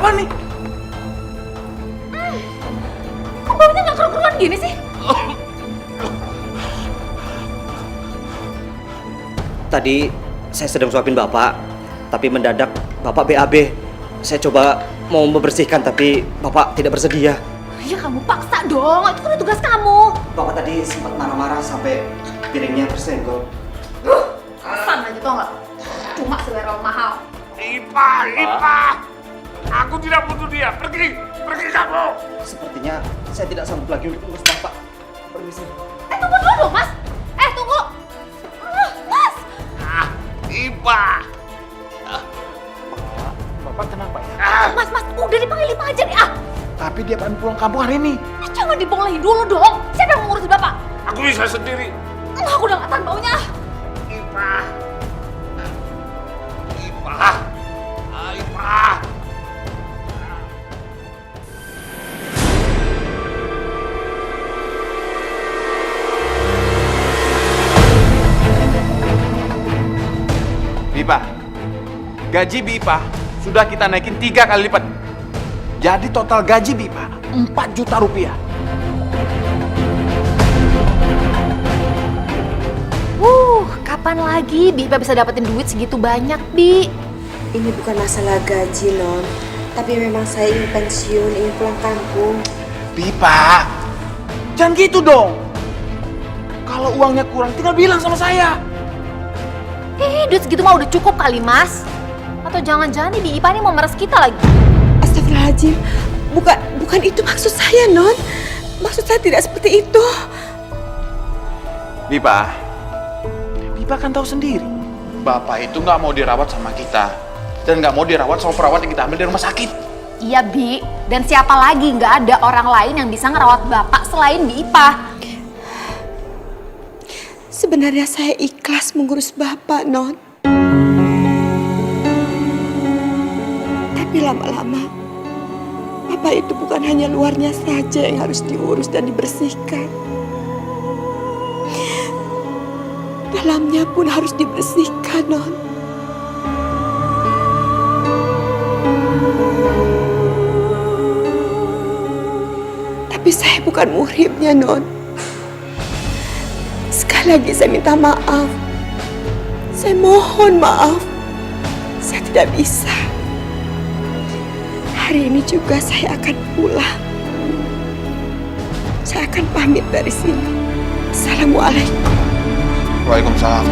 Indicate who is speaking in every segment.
Speaker 1: apa nih?
Speaker 2: Kok baunya nggak keruan gini sih?
Speaker 3: Tadi saya sedang suapin Bapak, tapi mendadak Bapak BAB. Saya coba mau membersihkan, tapi Bapak tidak bersedia.
Speaker 2: Ya kamu paksa dong, itu kan tugas kamu.
Speaker 3: Bapak tadi sempat marah-marah sampai piringnya tersenggol.
Speaker 2: Pesan aja tau nggak? Cuma selera mahal.
Speaker 4: Ipa! Aku tidak butuh dia. Pergi kamu.
Speaker 3: Sepertinya saya tidak sanggup lagi untuk urus Bapak. Permisi.
Speaker 2: Tunggu dulu dong, Mas. Tunggu. Mas.
Speaker 4: Ipa.
Speaker 1: Bapak tenang Pak ya.
Speaker 2: Mas, udah dipanggil Ipa aja deh.
Speaker 1: Tapi dia pengen pulang kampung hari ini.
Speaker 2: Jangan dibolehin dulu dong. Siapa yang mau ngurusin Bapak?
Speaker 4: Aku bisa sendiri.
Speaker 2: Aku udah nggak tahan baunya.
Speaker 4: Ipa.
Speaker 1: Bipa, gaji Bipa sudah kita naikin 3 kali lipat. Jadi total gaji Bipa 4 juta rupiah.
Speaker 2: Kapan lagi Bipa bisa dapetin duit segitu banyak, Bi?
Speaker 5: Ini bukan masalah gaji, Non. Tapi memang saya ingin pensiun, ingin pulang kampung.
Speaker 1: Bipa, jangan gitu dong. Kalau uangnya kurang, tinggal bilang sama saya.
Speaker 2: Duit segitu mah udah cukup kali, Mas. Atau jangan-jangan nih Bi Ipa nih mau meres kita lagi?
Speaker 5: Astagfirullahaladzim, bukan itu maksud saya, Non. Maksud saya tidak seperti itu.
Speaker 1: Bipa kan tahu sendiri. Bapak itu nggak mau dirawat sama kita. Dan nggak mau dirawat sama perawat yang kita ambil dari rumah sakit.
Speaker 2: Iya, Bi. Dan siapa lagi nggak ada orang lain yang bisa ngerawat Bapak selain Bi Ipa?
Speaker 5: Sebenarnya saya ikhlas mengurus Bapak, Non. Tapi lama-lama, Bapak itu bukan hanya luarnya saja yang harus diurus dan dibersihkan. Dalamnya pun harus dibersihkan, Non. Tapi saya bukan muhrimnya, Non. Sekali lagi saya minta maaf. Saya mohon maaf. Saya tidak bisa. Hari ini juga saya akan pulang. Saya akan pamit dari sini. Assalamualaikum.
Speaker 1: Waalaikumsalam.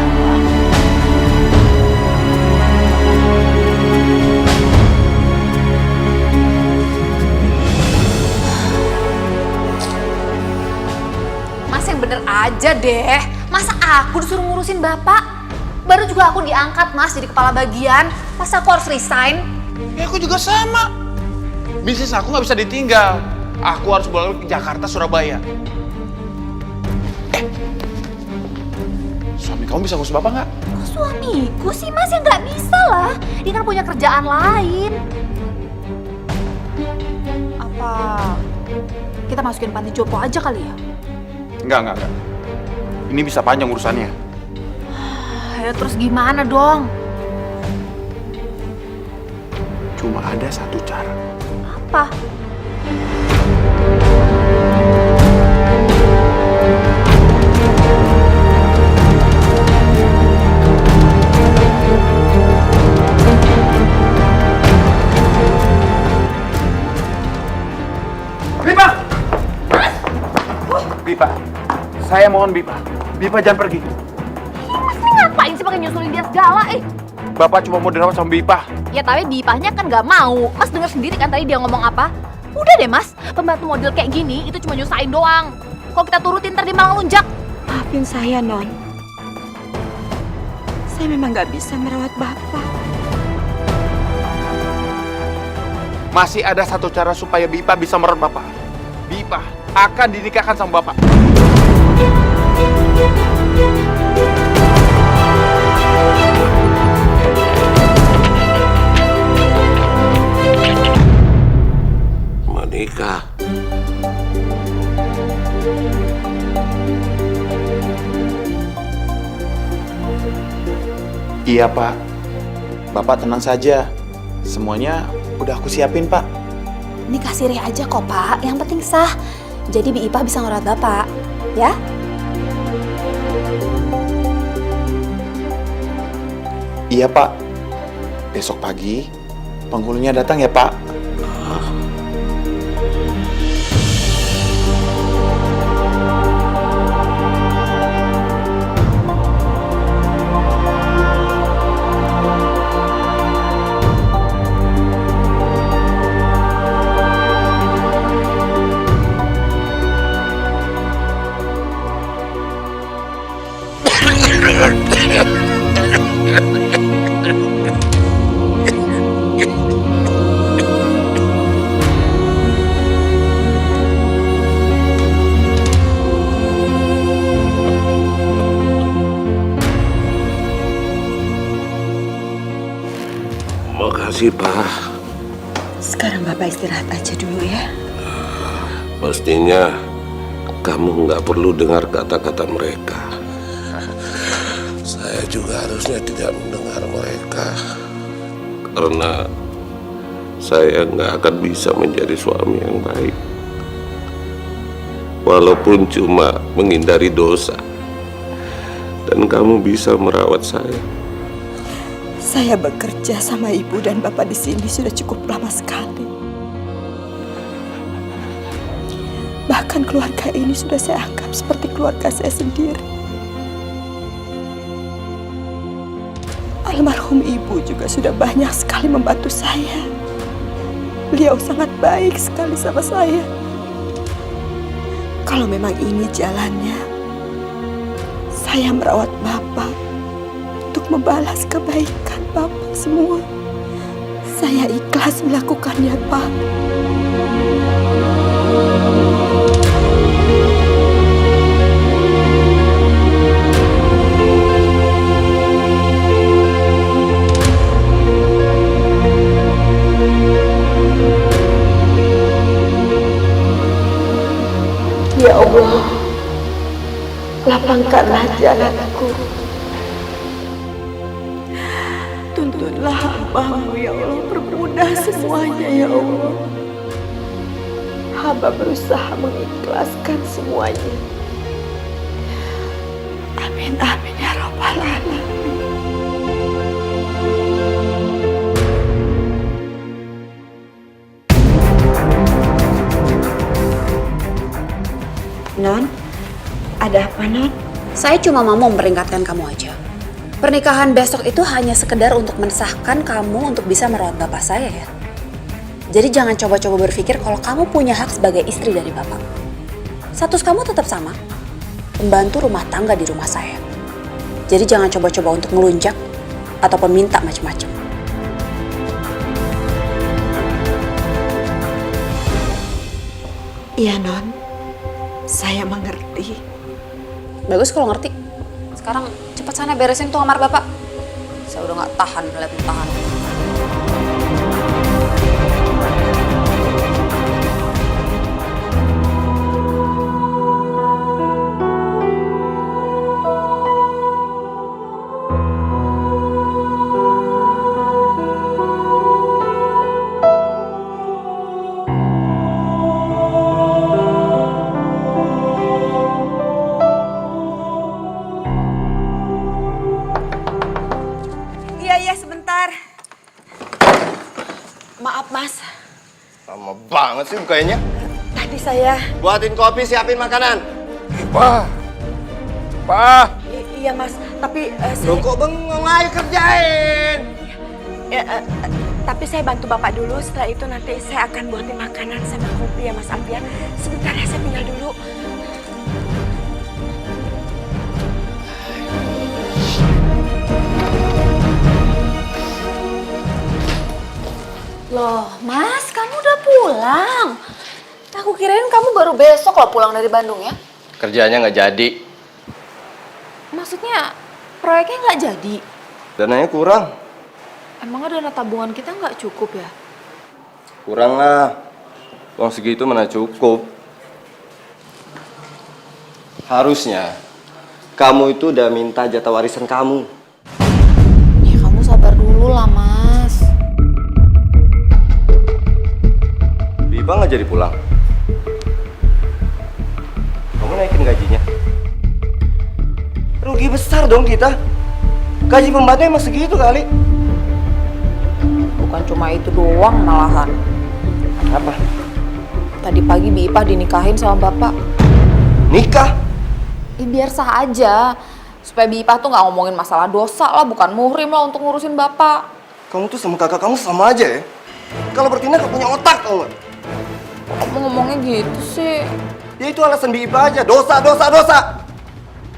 Speaker 2: Mas yang bener aja deh. Masa aku disuruh ngurusin Bapak? Baru juga aku diangkat, Mas, jadi kepala bagian. Masa aku harus resign?
Speaker 1: Ya aku juga sama. Bisnis aku nggak bisa ditinggal. Aku harus bolak ke Jakarta, Surabaya. Suami kamu bisa ngurus Bapak nggak?
Speaker 2: Kok suamiku sih, Mas? Ya nggak bisa lah. Dia kan punya kerjaan lain. Apa kita masukin panti jompo aja kali ya?
Speaker 1: Enggak. Ini bisa panjang urusannya.
Speaker 2: Ya terus gimana dong?
Speaker 1: Cuma ada satu cara.
Speaker 2: Apa?
Speaker 1: Bipa, saya mohon Bipa jangan pergi.
Speaker 2: Mas ini ngapain sih pakai nyusulin dia segala?
Speaker 1: Bapak cuma mau dirawat sama Bipa.
Speaker 2: Ya tapi Bipahnya kan nggak mau. Mas denger sendiri kan tadi dia ngomong apa? Udah deh Mas, pembantu model kayak gini itu cuma nyusahin doang. Kalau kita turutin ntar dia malah lunjak.
Speaker 5: Maafin saya, Non. Saya memang nggak bisa merawat Bapak.
Speaker 1: Masih ada satu cara supaya Bipa bisa merawat Bapak. Bipa akan dinikahkan sama Bapak.
Speaker 4: Menikah.
Speaker 1: Iya Pak, Bapak tenang saja. Semuanya Udah aku siapin, Pak.
Speaker 2: Ini kasih Reh aja kok, Pak. Yang penting sah. Jadi Bi Ipah bisa ngerawat Bapak. Ya?
Speaker 1: Iya, Pak. Besok pagi penghulunya datang ya, Pak.
Speaker 4: Makasih, Pak.
Speaker 5: Sekarang Bapak istirahat aja dulu ya.
Speaker 4: Mestinya kamu nggak perlu dengar kata-kata mereka. Saya juga harusnya tidak mendengar mereka. Karena saya nggak akan bisa menjadi suami yang baik. Walaupun cuma menghindari dosa. Dan kamu bisa merawat saya.
Speaker 5: Saya bekerja sama Ibu dan Bapak di sini sudah cukup lama sekali. Bahkan keluarga ini sudah saya anggap seperti keluarga saya sendiri. Almarhum Ibu juga sudah banyak sekali membantu saya. Beliau sangat baik sekali sama saya. Kalau memang ini jalannya, saya merawat Bapak untuk membalas kebaikan Bapak semua. Saya ikhlas melakukannya, Pak. Ya Allah, lapangkanlah jalanku. Tuntunlah hamba-Mu, ya Allah, permudah semuanya, ya Allah. Hamba berusaha mengikhlaskan semuanya. Amin, amin, ya Rabbal Alamin. Non, ada apa, Non?
Speaker 2: Saya cuma mau memperingatkan kamu aja. Pernikahan besok itu hanya sekedar untuk mensahkan kamu untuk bisa merawat bapak saya ya. Jadi jangan coba-coba berpikir kalau kamu punya hak sebagai istri dari bapak. Status kamu tetap sama, pembantu rumah tangga di rumah saya. Jadi jangan coba-coba untuk ngelunjak ataupun minta macam-macam.
Speaker 5: Iya, Non. Saya mengerti.
Speaker 2: Bagus kalau ngerti. Sekarang cepat sana beresin tuh kamar bapak. Saya udah gak tahan ngeliat tahan.
Speaker 5: Iya, sebentar. Maaf, Mas.
Speaker 6: Lama banget sih bukanya.
Speaker 5: Tadi saya...
Speaker 6: Buatin kopi, siapin makanan.
Speaker 4: Pak. Pak.
Speaker 5: Iya, Mas. Tapi
Speaker 6: Loh kok bengong, ayo kerjain.
Speaker 5: tapi saya bantu Bapak dulu. Setelah itu nanti saya akan buatin makanan sama kopi ya, Mas Alfian. Sebentar ya, saya tinggal dulu.
Speaker 2: Loh, Mas, kamu udah pulang? Aku kirain kamu baru besok loh pulang dari Bandung ya?
Speaker 6: Kerjanya nggak jadi.
Speaker 2: Maksudnya proyeknya nggak jadi?
Speaker 6: Dananya kurang.
Speaker 2: Emang dana tabungan kita nggak cukup ya?
Speaker 6: Kurang lah. Uang segitu mana cukup. Harusnya kamu itu udah minta jatah warisan kamu.
Speaker 2: Ya kamu sabar dulu lah, Mas.
Speaker 1: jadi pulang.
Speaker 6: Kamu naikin gajinya? Rugi besar dong kita. Gaji pembantu emang segitu kali.
Speaker 2: Bukan cuma itu doang malahan.
Speaker 6: Apa?
Speaker 2: Tadi pagi Bi Ipah dinikahin sama bapak.
Speaker 6: Nikah?
Speaker 2: Biar sah aja. Supaya Bi Ipah tuh nggak ngomongin masalah dosa lah, bukan muhrim lah untuk ngurusin bapak.
Speaker 6: Kamu tuh sama kakak kamu sama aja ya. Kalau bertindak gak punya otak, tau gak?
Speaker 2: Kamu ngomongnya gitu sih.
Speaker 6: Ya itu alasan Bi Ipah aja. Dosa, dosa, dosa.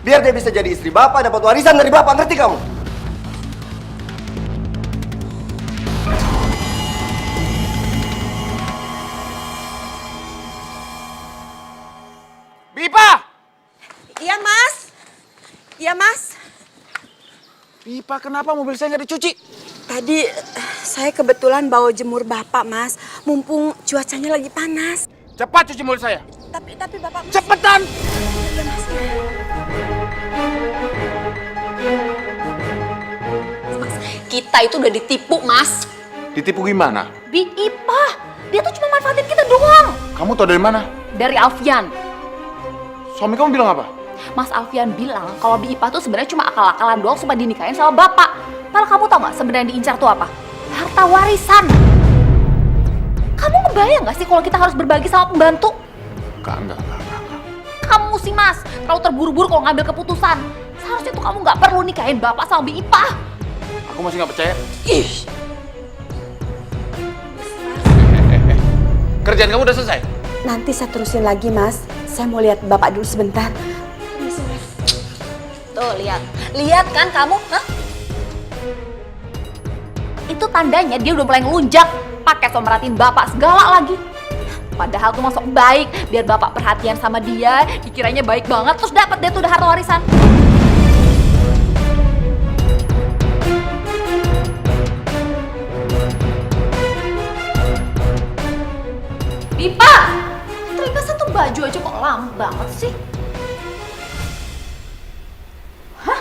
Speaker 6: Biar dia bisa jadi istri bapak, dapat warisan dari bapak. Ngerti kamu?
Speaker 1: Bipa!
Speaker 5: Iya, Mas. Iya, Mas.
Speaker 1: Bipa, kenapa mobil saya nggak dicuci?
Speaker 5: Tadi saya kebetulan bawa jemur Bapak, Mas. Mumpung cuacanya lagi panas.
Speaker 1: Cepat cuci mobil saya.
Speaker 5: Tapi Bapak...
Speaker 1: Cepetan!
Speaker 5: Iya, Mas.
Speaker 2: Mas, kita itu udah ditipu, Mas.
Speaker 1: Ditipu gimana?
Speaker 2: Bi Ipah, dia tuh cuma manfaatin kita doang.
Speaker 1: Kamu tahu dari mana?
Speaker 2: Dari Alfian.
Speaker 1: Suami kamu bilang apa?
Speaker 2: Mas Alfian bilang kalau Bi Ipah tuh sebenarnya cuma akal-akalan doang supaya dinikahin sama bapak. Padahal kamu tau gak sebenarnya diincar tuh apa? Harta warisan. Kamu ngebayang gak sih kalau kita harus berbagi sama pembantu?
Speaker 1: Enggak.
Speaker 2: Kamu sih Mas, terlalu terburu-buru kalau ngambil keputusan. Seharusnya tuh kamu gak perlu nikahin bapak sama Bi Ipah.
Speaker 1: Aku masih nggak percaya.
Speaker 2: Ih,
Speaker 1: Kerjaan kamu udah selesai?
Speaker 5: Nanti saya terusin lagi, Mas. Saya mau lihat Bapak dulu sebentar.
Speaker 2: tuh lihat. Lihat kan kamu, hah? Itu tandanya dia udah mulai ngelunjak, pakai so merhatiin bapak segala lagi. Padahal tuh masuk baik, biar bapak perhatian sama dia, dikiranya baik banget, terus dapat dia tuh udah harta warisan. Bipa, ternyata satu baju aja kok lama banget sih. Hah?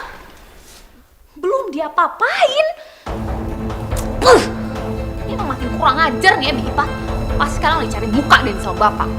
Speaker 2: Belum dia papain. Ini emang makin kurang ajar nih ya Bipa. Pas sekarang lagi cari muka deh sama bapak.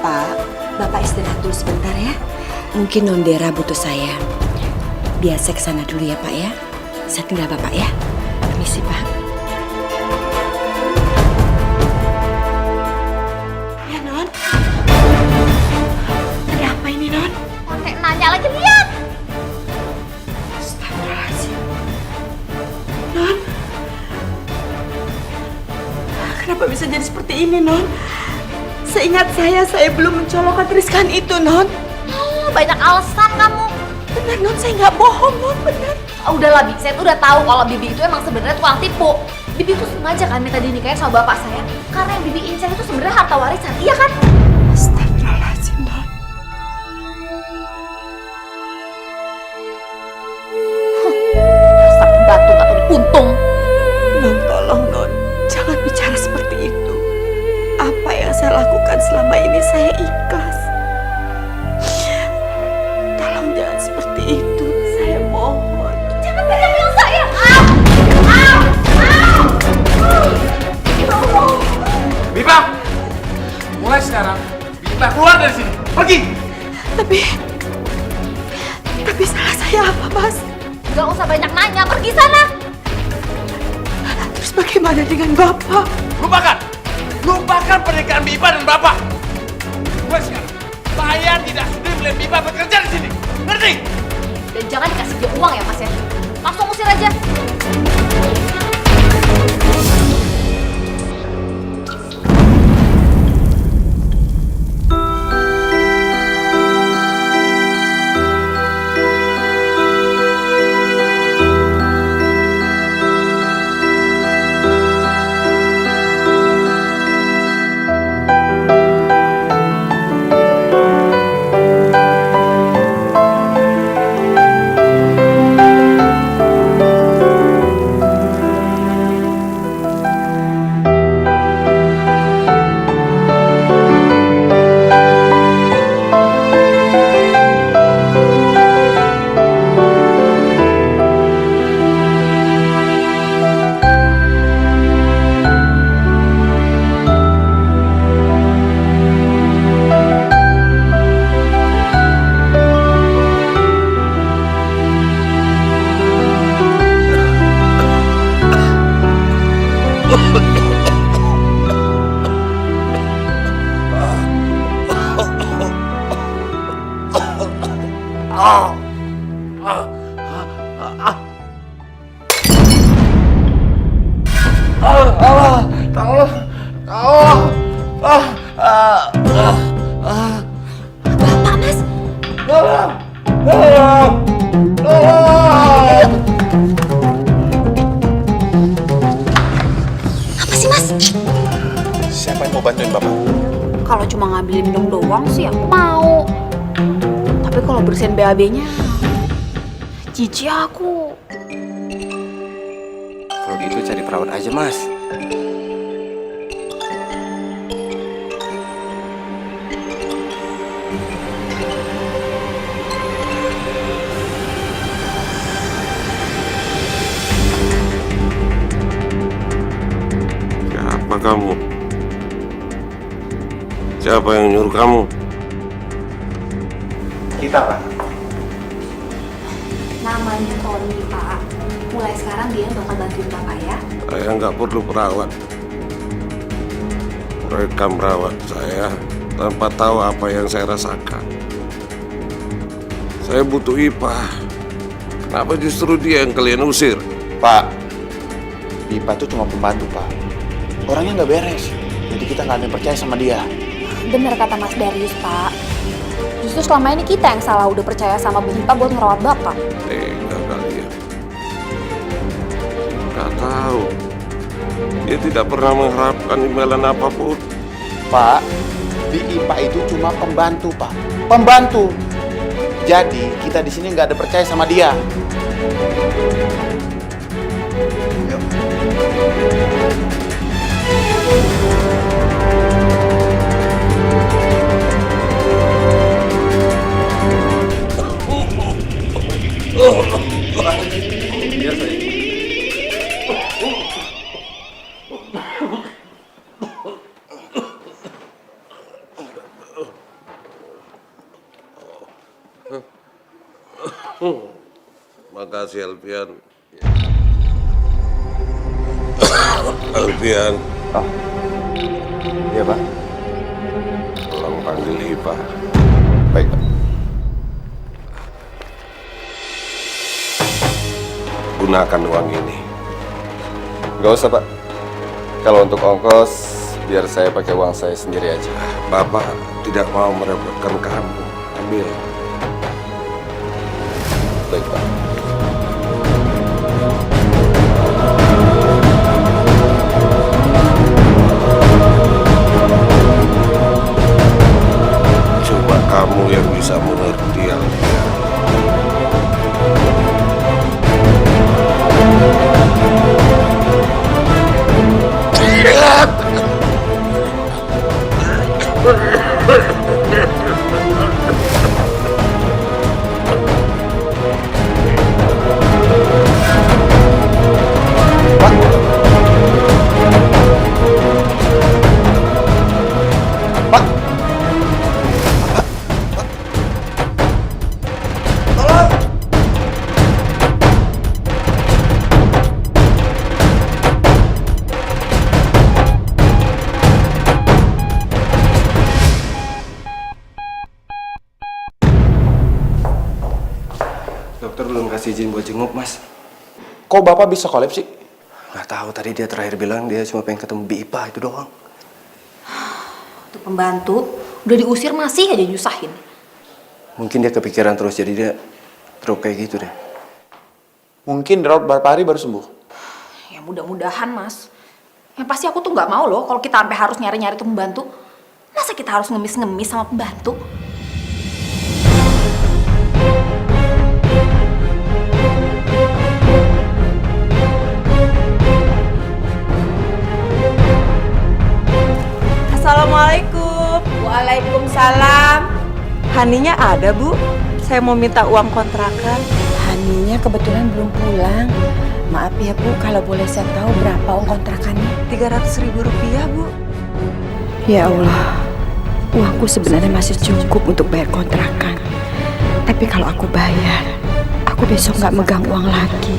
Speaker 5: Pak, Bapak istirahat dulu sebentar ya. Mungkin Nondera butuh saya. Biar saya kesana dulu ya Pak ya. Saya tinggal Bapak ya. Permisi Pak. Ya Non. Ada apa ini Non?
Speaker 2: Pakai nanya lagi, lihat.
Speaker 5: Astagfirullahaladzim. Non. Kenapa bisa jadi seperti ini Non? Seingat saya belum mencolokkan tuliskan itu, Non.
Speaker 2: Oh, banyak alasan kamu.
Speaker 5: Benar, Non. Saya nggak bohong, Non. Benar.
Speaker 2: Udahlah, Bi. Saya tuh udah tahu kalau Bibi itu emang sebenarnya tukang tipu. Bibi tuh sengaja kan minta dinikahin sama bapak saya. Karena yang Bibi incar itu sebenarnya harta warisan. Iya kan?
Speaker 5: Astagfirullahaladzim, Non.
Speaker 2: Dasar batu gak tahu diuntung.
Speaker 5: Non, tolong, Non. Jangan bicara seperti itu. Apa yang saya lakukan selama ini saya ikhlas. Tolong jangan seperti itu. Saya mohon.
Speaker 2: Jangan pegang saya. Au!
Speaker 1: Bipa! Mulai sekarang, Bipa keluar dari sini. Pergi!
Speaker 5: Tapi salah saya apa, Mas?
Speaker 2: Gak usah banyak nanya, pergi sana.
Speaker 5: Terus bagaimana dengan Bapak?
Speaker 1: Lupakan pernikahan Bipa dan Bapak. Mulai sekarang, saya tidak sudi melihat Bipa bekerja di sini. Ngerti?
Speaker 2: Dan jangan dikasih dia uang ya, Mas ya. Langsung usir aja.
Speaker 1: Siapa yang mau bantuin Bapak?
Speaker 2: Kalau cuma ngambilin minum doang sih aku mau. Tapi kalau bersihin BAB-nya, jijik aku.
Speaker 3: Kalau gitu cari perawat aja, Mas.
Speaker 4: Siapa kamu? Siapa yang nyuruh kamu?
Speaker 1: Kita, Pak.
Speaker 2: Namanya Tony, Pak. Mulai sekarang dia bakal bantuin Bapak ya.
Speaker 4: Saya nggak perlu perawat. Mereka merawat saya tanpa tahu apa yang saya rasakan. Saya butuh Ipah. Kenapa justru dia yang kalian usir?
Speaker 1: Pak, Bipa itu cuma pembantu, Pak. Orangnya nggak beres. Jadi kita nggak ada yang percaya sama dia.
Speaker 2: Bener kata Mas Darius, Pak. Justru selama ini kita yang salah udah percaya sama Bipa buat ngerawat Bapak.
Speaker 4: Tega kalian. Nggak tahu. Dia tidak pernah mengharapkan imbalan apapun.
Speaker 1: Pak, Bipa itu cuma pembantu, Pak. Pembantu. Jadi kita di sini nggak ada percaya sama dia.
Speaker 4: Makasih Alfian. Alfian,
Speaker 1: Iya, Pak.
Speaker 4: tolong panggil Ipah.
Speaker 1: Baik, Pak.
Speaker 4: Gunakan uang ini.
Speaker 6: Gak usah, Pak. Kalau untuk ongkos, biar saya pakai uang saya sendiri aja.
Speaker 4: Bapak tidak mau merepotkan kamu. Ambil.
Speaker 6: Baik, Pak.
Speaker 4: Coba kamu yang bisa mengerti Alfian.
Speaker 3: Dokter belum kasih izin buat jenguk, Mas.
Speaker 1: Kok Bapak bisa kolaps sih?
Speaker 3: Nggak tahu, tadi dia terakhir bilang dia cuma pengen ketemu Ipah itu doang.
Speaker 2: Untuk pembantu, udah diusir masih aja nyusahin.
Speaker 3: Mungkin dia kepikiran terus, jadi dia drop kayak gitu deh.
Speaker 1: Mungkin dirawat beberapa hari baru sembuh.
Speaker 2: Ya mudah-mudahan, Mas. Yang pasti aku tuh nggak mau loh kalau kita sampai harus nyari-nyari tuh pembantu. Masa kita harus ngemis-ngemis sama pembantu?
Speaker 7: Assalamualaikum.
Speaker 5: Waalaikumsalam.
Speaker 7: Haninya ada, Bu? Saya mau minta uang kontrakan.
Speaker 5: Haninya kebetulan belum pulang. Maaf ya Bu, kalau boleh saya tahu berapa uang kontrakannya?
Speaker 7: 300.000 rupiah, Bu.
Speaker 5: Ya Allah, uangku sebenarnya masih cukup untuk bayar kontrakan. Tapi kalau aku bayar, aku besok nggak megang uang lagi.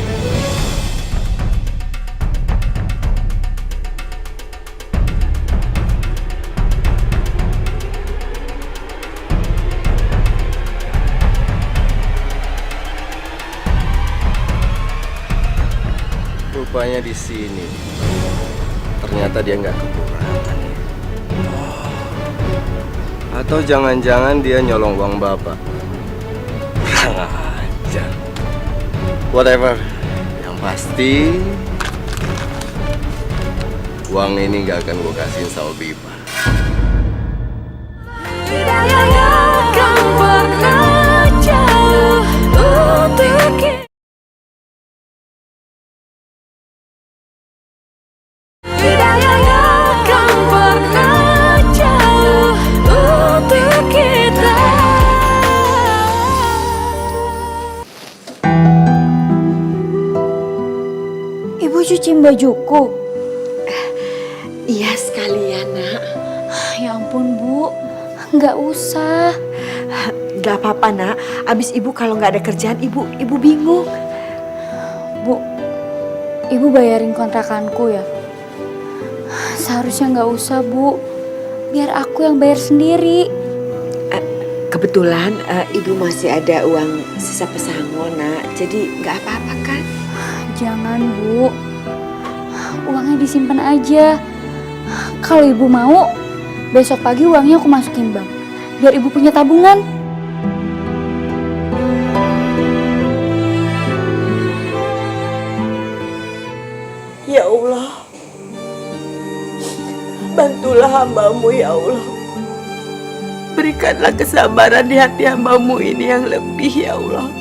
Speaker 3: Rupanya di sini. Ternyata dia nggak kekurangan. Atau jangan-jangan dia nyolong uang Bapak. Kurang ajar. Whatever. Yang pasti
Speaker 6: Uang ini gak akan gue kasihin sama Bipa.
Speaker 2: Ibu cuciin bajuku.
Speaker 5: Iya sekalian, Nak.
Speaker 2: Ya ampun, Bu. Nggak usah.
Speaker 5: Gak apa-apa, Nak. Abis ibu kalau nggak ada kerjaan, ibu bingung.
Speaker 2: Bu, ibu bayarin kontrakanku ya. Seharusnya nggak usah, Bu. Biar aku yang bayar sendiri.
Speaker 5: Kebetulan ibu masih ada uang sisa pesangon, Nak. Jadi nggak apa-apa kan?
Speaker 2: Jangan, Bu. Uangnya disimpan aja. Kalau ibu mau, besok pagi uangnya aku masukin bank. Biar ibu punya tabungan.
Speaker 7: Ya Allah, bantulah hamba-Mu ya Allah. Berikanlah kesabaran di hati hamba-Mu ini yang lebih ya Allah.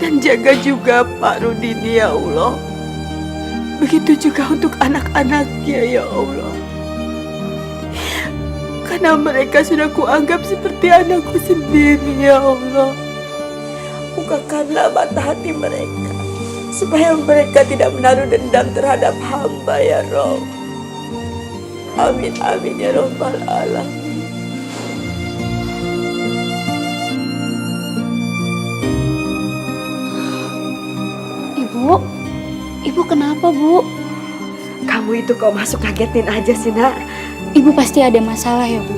Speaker 7: Dan jaga juga Pak Rudini ya Allah. Begitu juga untuk anak-anaknya ya Allah. Karena mereka sudah kuanggap seperti anakku sendiri ya Allah. Bukakanlah mata hati mereka, supaya mereka tidak menaruh dendam terhadap hamba ya Rabb. Amin amin ya Rabbal alamin.
Speaker 2: Ibu kenapa, Bu?
Speaker 5: Kamu itu kok masuk ngagetin aja sih, Nak.
Speaker 2: Ibu pasti ada masalah ya, Bu.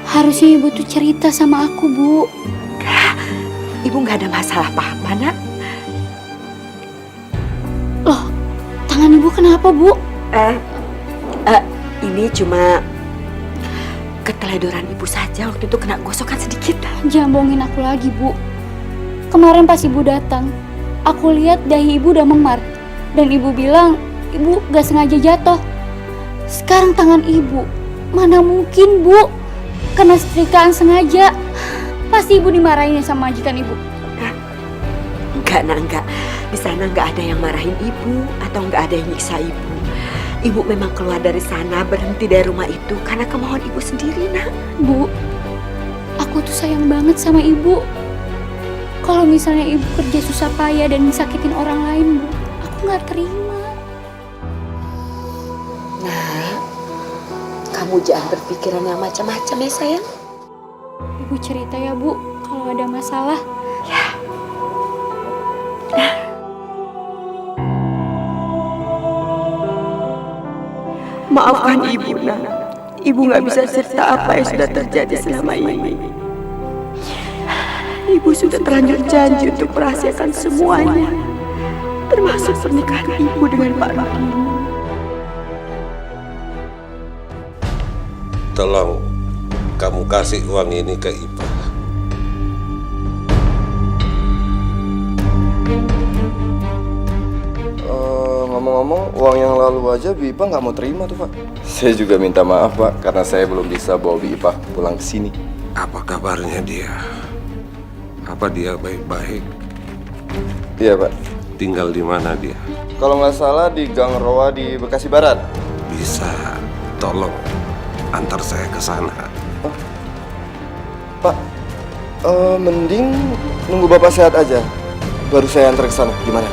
Speaker 2: Harusnya ibu tuh cerita sama aku, Bu.
Speaker 5: Ibu nggak ada masalah apa-apa, Nak.
Speaker 2: Loh, tangan ibu kenapa, Bu?
Speaker 5: Ini cuma keteledoran ibu saja, waktu itu kena gosokan sedikit.
Speaker 2: Jangan bohongin aku lagi, Bu. Kemarin pas ibu datang, aku lihat dahi ibu udah memar. Dan ibu bilang, ibu gak sengaja jatuh. Sekarang tangan ibu, mana mungkin, Bu? Kena setrikaan sengaja. Pasti ibu dimarahin sama majikan ibu.
Speaker 5: Enggak, Nak, enggak. Di sana enggak ada yang marahin ibu atau enggak ada yang nyiksa ibu. Ibu memang keluar dari sana, berhenti dari rumah itu karena kemauan ibu sendiri, Nak.
Speaker 2: Bu, aku tuh sayang banget sama ibu. Kalau misalnya ibu kerja susah payah dan disakitin orang lain, Bu, aku nggak terima.
Speaker 5: Nah, kamu jangan berpikiran yang macam-macam ya, sayang.
Speaker 2: Ibu cerita ya, Bu, kalau ada masalah.
Speaker 7: Maafkan ibu, Nak. Ibu nggak bisa cerita apa yang sudah terjadi selama ini. Ibu sudah terlanjur janji untuk merahasiakan semuanya, termasuk pernikahan ibu dengan Pak Rudini.
Speaker 4: Tolong kamu kasih uang ini ke Ipa.
Speaker 6: Ngomong-ngomong, uang yang lalu aja Bipa nggak mau terima tuh, Pak. Saya juga minta maaf, Pak, karena saya belum bisa bawa Bipa pulang ke sini.
Speaker 4: Apa kabarnya dia? Apa dia baik-baik?
Speaker 6: Iya, Pak.
Speaker 4: Tinggal di mana dia?
Speaker 6: Kalau nggak salah di Gang Roa di Bekasi Barat.
Speaker 4: Bisa tolong antar saya ke sana.
Speaker 6: Pak, mending nunggu Bapak sehat aja. Baru saya antar ke sana. Gimana?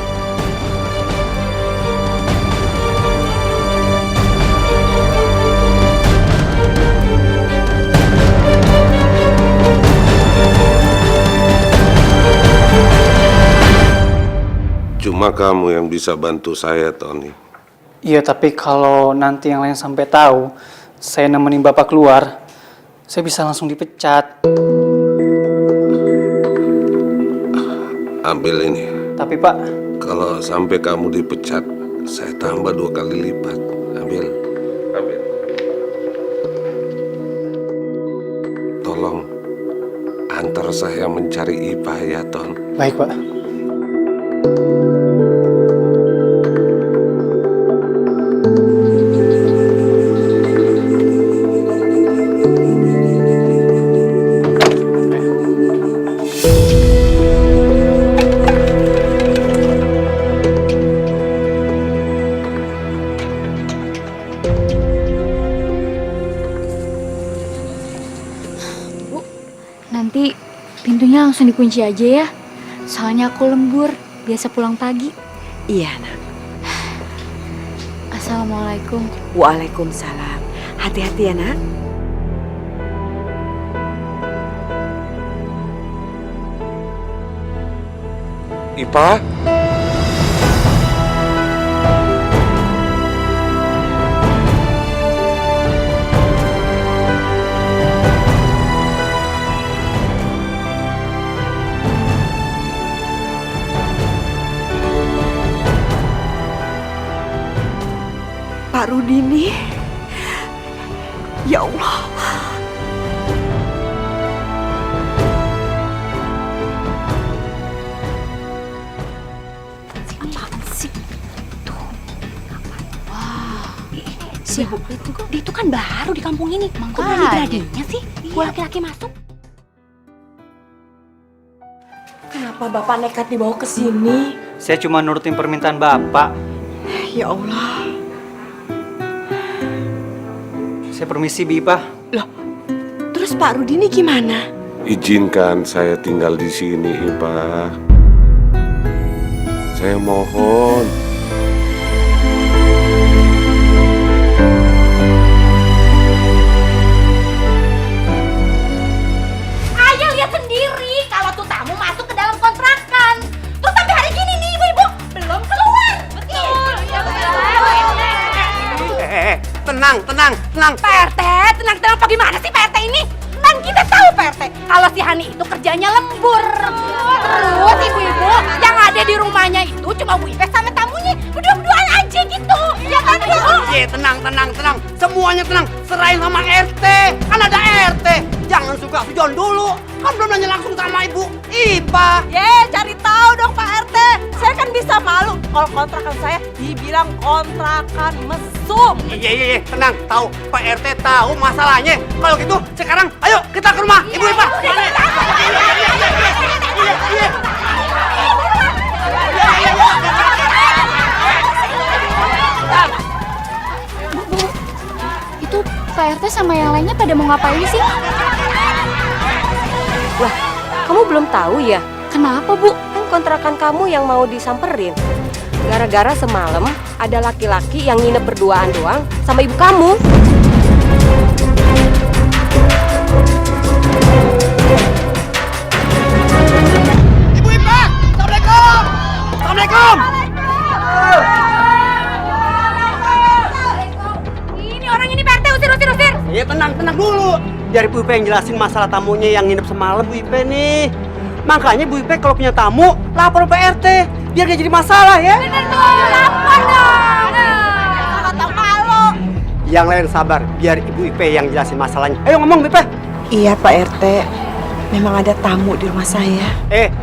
Speaker 4: Cuma kamu yang bisa bantu saya, Tony.
Speaker 8: Iya, tapi kalau nanti yang lain sampai tahu saya nemenin Bapak keluar, saya bisa langsung dipecat.
Speaker 4: Ambil ini.
Speaker 8: Tapi Pak,
Speaker 4: Kalau sampai kamu dipecat, saya tambah 2 kali lipat. Ambil. Ambil. Tolong antar saya mencari Ipa ya, Ton.
Speaker 8: baik Pak.
Speaker 9: pintunya langsung dikunci aja ya. Soalnya aku lembur, biasa pulang pagi.
Speaker 5: Iya, nak.
Speaker 9: Assalamualaikum.
Speaker 5: Waalaikumsalam. Hati-hati ya, nak.
Speaker 4: Ipa?
Speaker 5: Pak Rudini. Ya Allah.
Speaker 2: Dia itu kan baru di kampung ini. Kok berani-beraninya sih laki-laki masuk?
Speaker 7: Kenapa Bapak nekat dibawa ke sini?
Speaker 8: Saya cuma nurutin permintaan Bapak.
Speaker 5: Ya Allah.
Speaker 8: Saya permisi, Bipa.
Speaker 5: Loh, terus Pak Rudini gimana?
Speaker 4: Izinkan saya tinggal di sini, Ipa. Saya mohon.
Speaker 2: Ayah lihat sendiri kalau tuh tamu masuk ke dalam kontrakan. Terus sampai hari gini nih ibu-ibu belum keluar. Betul.
Speaker 1: Tenang.
Speaker 2: Pak RT, tenang apa gimana sih Pak RT ini? Kan kita tahu Pak RT kalau si Hani itu kerjanya lembur. Terus ibu-ibu yang ada di rumahnya itu cuma Bu Ipes sama tamunya berdua-duaan aja gitu. Ya kan Bu?
Speaker 1: Iya, tenang. Semuanya tenang. Serahin sama RT. Kan ada RT. Jangan suka sujon dulu. Kan belum nanya langsung sama Ibu Ipa.
Speaker 7: Cari tahu dong Pak RT. Saya kan bisa malu kalau kontrakan saya dibilang kontrakan mesum.
Speaker 1: Iya, tenang. Tahu Pak RT tahu masalahnya. Kalau gitu sekarang ayo kita ke rumah Ibu Ipa.
Speaker 9: Itu Pak RT sama yang lainnya pada mau ngapain sih?
Speaker 10: Wah, kamu belum tahu ya?
Speaker 9: Kenapa, Bu?
Speaker 10: Kan kontrakan kamu yang mau disamperin. Gara-gara semalam ada laki-laki yang nginep berduaan doang sama ibu kamu.
Speaker 1: Ibu Ipa, Assalamualaikum.
Speaker 2: Ini orang ini Pak RT usir.
Speaker 1: Iya, tenang dulu. Biar Bu Ipe yang jelasin masalah tamunya yang nginep semalam Bu Ipe nih. Makanya Bu Ipe kalau punya tamu lapor Pak RT biar gak jadi masalah ya.
Speaker 2: Bener tuh, lapor dong. Kata malu.
Speaker 1: Yang lain sabar, biar Ibu Ipe yang jelasin masalahnya. Ayo ngomong Bu Ipe.
Speaker 5: Iya Pak RT. Memang ada tamu di rumah saya.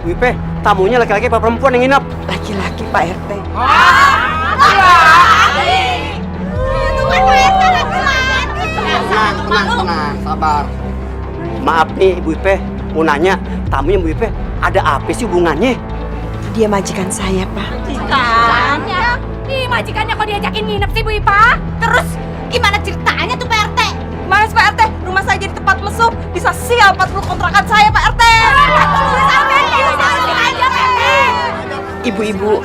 Speaker 1: Bu Ipe, tamunya laki-laki apa perempuan yang nginep?
Speaker 5: Laki-laki Pak RT.
Speaker 1: Tenang, sabar. Maaf nih Ibu Ipe, mau nanya, tamunya Bu Ipe ada apa sih hubungannya?
Speaker 5: Dia majikan saya, Pak.
Speaker 2: Majikannya? Ih, majikannya kok diajakin nginep sih Bu Ipa? Terus gimana ceritanya tuh Pak RT?
Speaker 7: Mas Pak RT, rumah saya jadi tempat mesum. Bisa sial 40 kontrakan saya Pak RT.
Speaker 5: Ibu-ibu,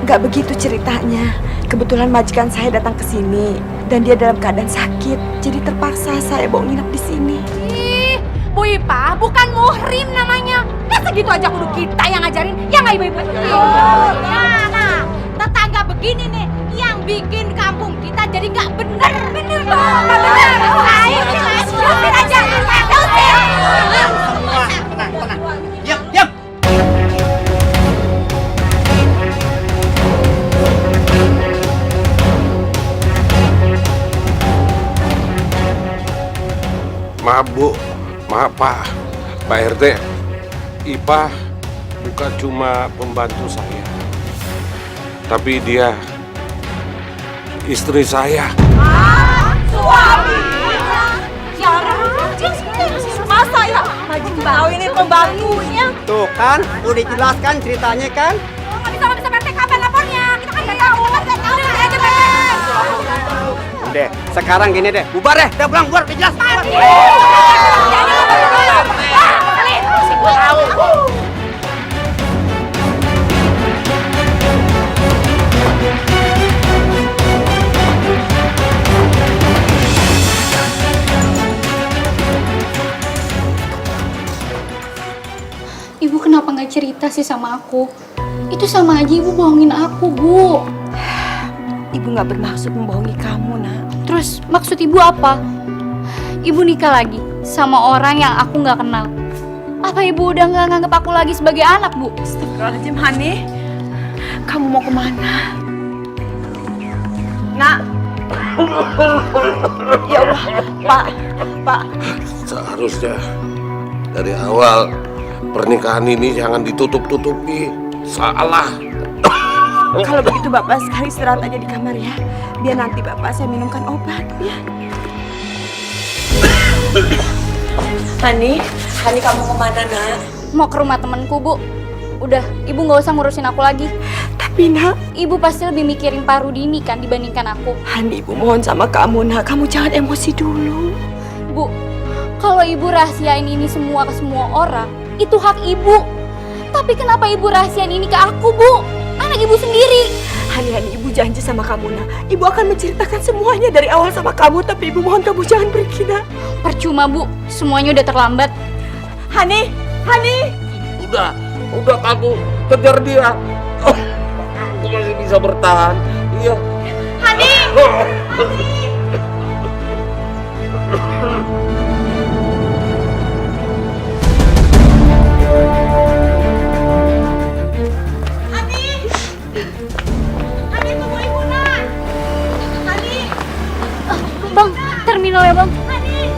Speaker 5: nggak begitu ceritanya. Kebetulan majikan saya datang ke sini dan dia dalam keadaan sakit, jadi terpaksa saya bawa nginep di sini.
Speaker 2: Ih, Bu Ipa bukan muhrim namanya. Masa gitu aja kudu kita yang ngajarin, ya nggak ibu-ibu? Nah, tetangga begini nih yang bikin kampung kita jadi nggak bener. Bener banget. Ayo kita usir aja.
Speaker 1: Tenang. Diam.
Speaker 4: Maaf Bu, maaf Pak RT. Ipa bukan cuma pembantu saya, tapi dia istri saya.
Speaker 7: Suami. Masa ya majikan tahu ini pembantunya?
Speaker 1: Tuh kan, udah dijelaskan ceritanya kan?
Speaker 2: Nggak bisa Pak RT, kapan lapornya? Kita kan nggak tahu.
Speaker 1: Udah, sekarang gini deh, bubar deh, udah pulang, bubar, udah jelas.
Speaker 9: Ibu kenapa nggak cerita sih sama aku? Itu sama aja ibu bohongin aku, Bu.
Speaker 5: Ibu nggak bermaksud membohongi kamu, nak.
Speaker 9: Terus maksud ibu apa? Ibu nikah lagi sama orang yang aku nggak kenal. Apa ibu udah nggak nganggap aku lagi sebagai anak, Bu?
Speaker 5: Astagfirullahaladzim, Hani. Kamu mau kemana? Nak. Ya Allah, Pak.
Speaker 4: Seharusnya dari awal pernikahan ini jangan ditutup-tutupi. Salah.
Speaker 5: Kalau begitu Bapak sekarang istirahat aja di kamar ya. Biar nanti Bapak saya minumkan obat ya. Hani kamu kemana, nak?
Speaker 9: Mau ke rumah temanku, Bu. Udah, ibu nggak usah ngurusin aku lagi.
Speaker 5: Tapi nak,
Speaker 9: Ibu pasti lebih mikirin Pak Rudini kan dibandingkan aku.
Speaker 5: Hani, ibu mohon sama kamu, nak. Kamu jangan emosi dulu.
Speaker 9: Bu, kalau ibu rahasiain ini semua ke semua orang, itu hak ibu. Tapi kenapa ibu rahasiain ini ke aku, Bu? Anak ibu sendiri.
Speaker 5: Hani, ibu janji sama kamu, nak. Ibu akan menceritakan semuanya dari awal sama kamu. Tapi ibu mohon kamu jangan pergi, nak.
Speaker 9: Percuma, Bu. Semuanya udah terlambat.
Speaker 5: Hani.
Speaker 4: Udah kamu kejar dia. Aku masih bisa bertahan. Iya.
Speaker 5: Hani.
Speaker 9: Bang, terminal ya, Bang.
Speaker 5: Hani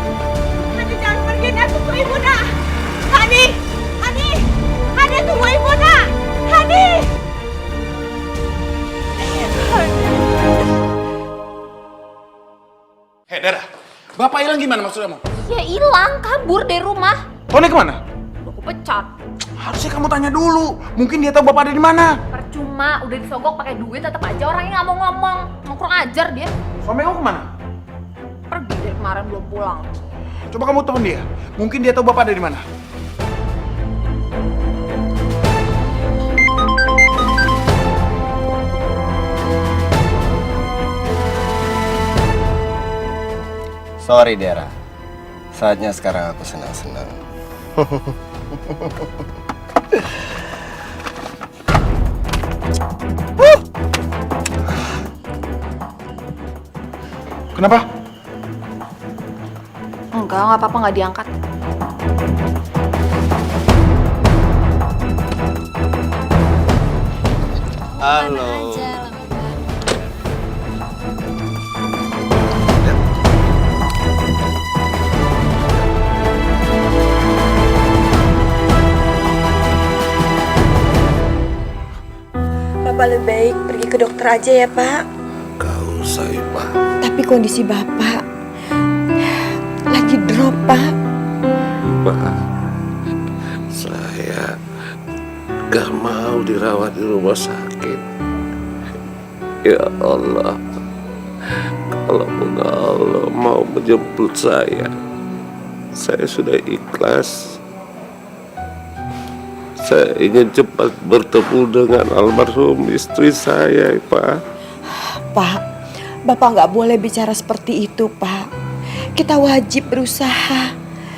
Speaker 5: jangan pergi, nak. Tunggu ibu, nak. Hani tunggu ibu, nak. Hani.
Speaker 11: Hei, Dara. Bapak hilang gimana maksud kamu?
Speaker 9: Ya hilang, kabur dari rumah.
Speaker 11: Tony kemana?
Speaker 9: Aku pecat.
Speaker 11: Harusnya kamu tanya dulu. Mungkin dia tahu bapak ada di mana.
Speaker 9: Percuma, udah disogok pakai duit tetap aja orangnya nggak mau ngomong. Mau kurang ajar dia.
Speaker 11: Suami kamu kemana?
Speaker 9: Pergi dari kemarin belum pulang.
Speaker 11: Coba kamu telepon dia. Mungkin dia tahu bapak ada di mana.
Speaker 6: Sorry Dera, saatnya sekarang aku senang-senang.
Speaker 11: Kenapa?
Speaker 9: Nggak apa-apa, nggak diangkat.
Speaker 6: Halo.
Speaker 5: Bapak lebih baik pergi ke dokter aja ya, Pak.
Speaker 4: Gak usah, Pak.
Speaker 5: Tapi kondisi Bapak lagi drop, Pak.
Speaker 4: Pak, saya gak mau dirawat di rumah sakit. Ya Allah, kalaupun Allah mau menjemput saya sudah ikhlas. Saya ingin cepat bertemu dengan almarhum istri saya, Pak.
Speaker 5: Pak, Bapak nggak boleh bicara seperti itu, Pak. Kita wajib berusaha.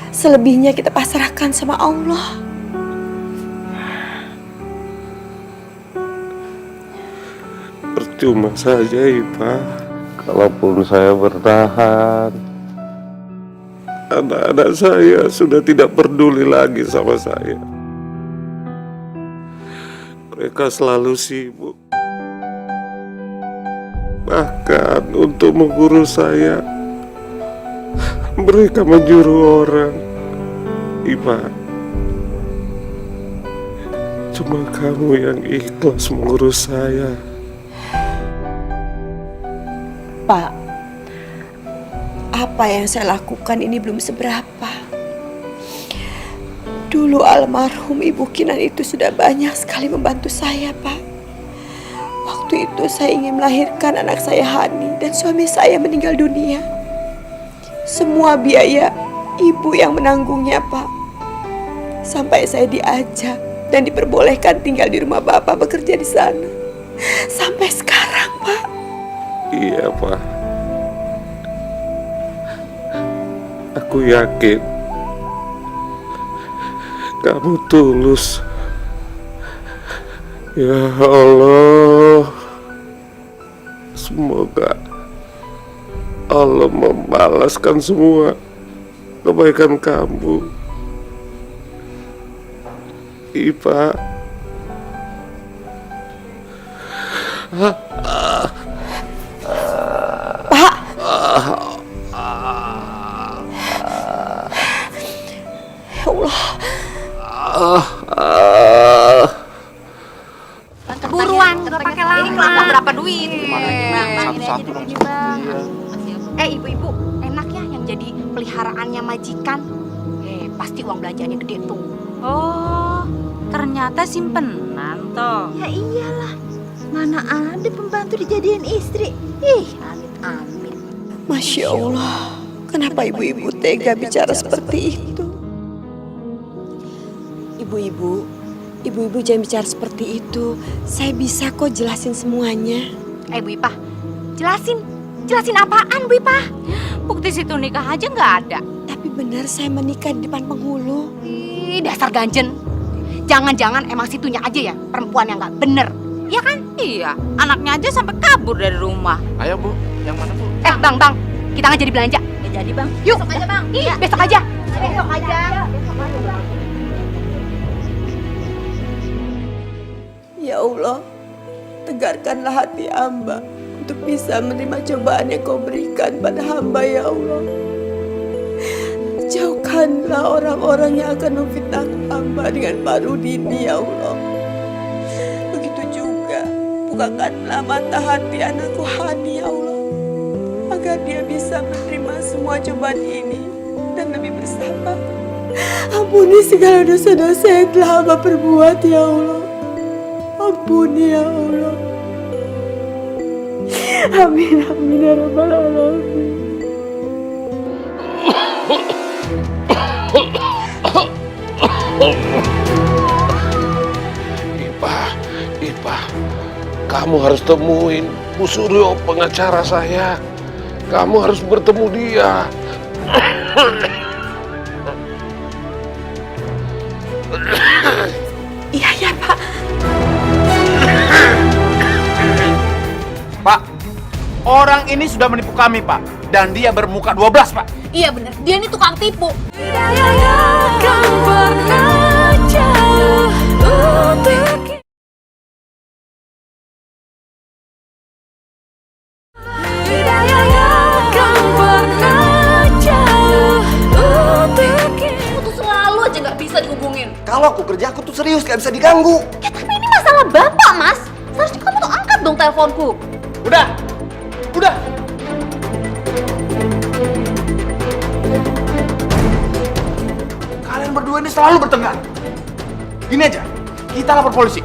Speaker 5: Selebihnya kita pasrahkan sama Allah.
Speaker 4: Percuma saja, Pak. Kalaupun saya bertahan, anak-anak saya sudah tidak peduli lagi sama saya. Mereka selalu sibuk. Bahkan untuk mengurus saya, mereka menyuruh orang. Ibu, cuma kamu yang ikhlas mengurus saya.
Speaker 5: Pak, apa yang saya lakukan ini belum seberapa. Dulu almarhum Ibu Kinan itu sudah banyak sekali membantu saya, Pak. Waktu itu saya ingin melahirkan anak saya Hani dan suami saya meninggal dunia. Semua biaya Ibu yang menanggungnya, Pak.
Speaker 7: Sampai saya diajak dan diperbolehkan tinggal di rumah Bapak bekerja di sana. Sampai sekarang, Pak.
Speaker 4: Iya, Pak. Aku yakin kamu tulus. Ya Allah, semoga Allah membalaskan semua kebaikan kamu. Ipa.
Speaker 7: Ya Allah.
Speaker 10: Buruan, nggak pakai lama. Ini kelapa berapa duit?
Speaker 11: Satu-satu dong.
Speaker 10: Ibu-ibu, enak ya yang jadi peliharaannya majikan. Pasti uang belanjaannya gede tuh.
Speaker 12: Oh, ternyata simpenan toh.
Speaker 5: Ya iyalah, mana ada pembantu dijadiin istri. Ih, amit-amit.
Speaker 7: Masya Allah, kenapa ibu-ibu tega bicara seperti itu? Ibu-ibu jangan bicara seperti itu. Saya bisa kok jelasin semuanya.
Speaker 10: Bu Ipah, jelasin apaan Bu Ipah?
Speaker 12: Bukti situ nikah aja nggak ada.
Speaker 7: Tapi benar saya menikah di depan penghulu.
Speaker 10: Ih, dasar ganjen. Jangan-jangan emang situnya aja ya perempuan yang nggak bener. Iya kan?
Speaker 12: Iya, anaknya aja sampai kabur dari rumah.
Speaker 11: Ayo Bu, yang mana Bu?
Speaker 10: Bang, kita nggak jadi belanja.
Speaker 5: Ya jadi Bang.
Speaker 10: Yuk.
Speaker 5: Besok aja Bang.
Speaker 10: Iya, besok aja.
Speaker 5: Besok aja.
Speaker 7: Ya Allah, tegarkanlah hati hamba untuk bisa menerima cobaan yang kau berikan pada hamba ya Allah. Jauhkanlah orang-orang yang akan memfitnah hamba dengan Pak Rudini ya Allah. Begitu juga bukakanlah mata hati anakku Hani ya Allah, agar dia bisa menerima semua cobaan ini dan lebih bersabar. Ampuni segala dosa-dosa yang telah hamba perbuat ya Allah. Ampuni ya Allah. Amin ya rabbal alamin.
Speaker 4: Ipa, kamu harus temuin Bu Suryo, pengacara saya. Kamu harus bertemu dia.
Speaker 7: Iya Pak.
Speaker 11: Pak, orang ini sudah menipu kami Pak. Dan dia bermuka 12 Pak.
Speaker 9: Iya bener, dia ini tukang tipu. Aku tuh selalu aja nggak bisa dihubungin.
Speaker 6: Kalau aku kerja, aku tuh serius, gak bisa diganggu.
Speaker 9: Ya tapi ini masalah bapak, Mas. Seharusnya kamu tuh angkat dong teleponku.
Speaker 11: Udah. Kalian berdua ini selalu bertengkar. Gini aja, kita lapor polisi.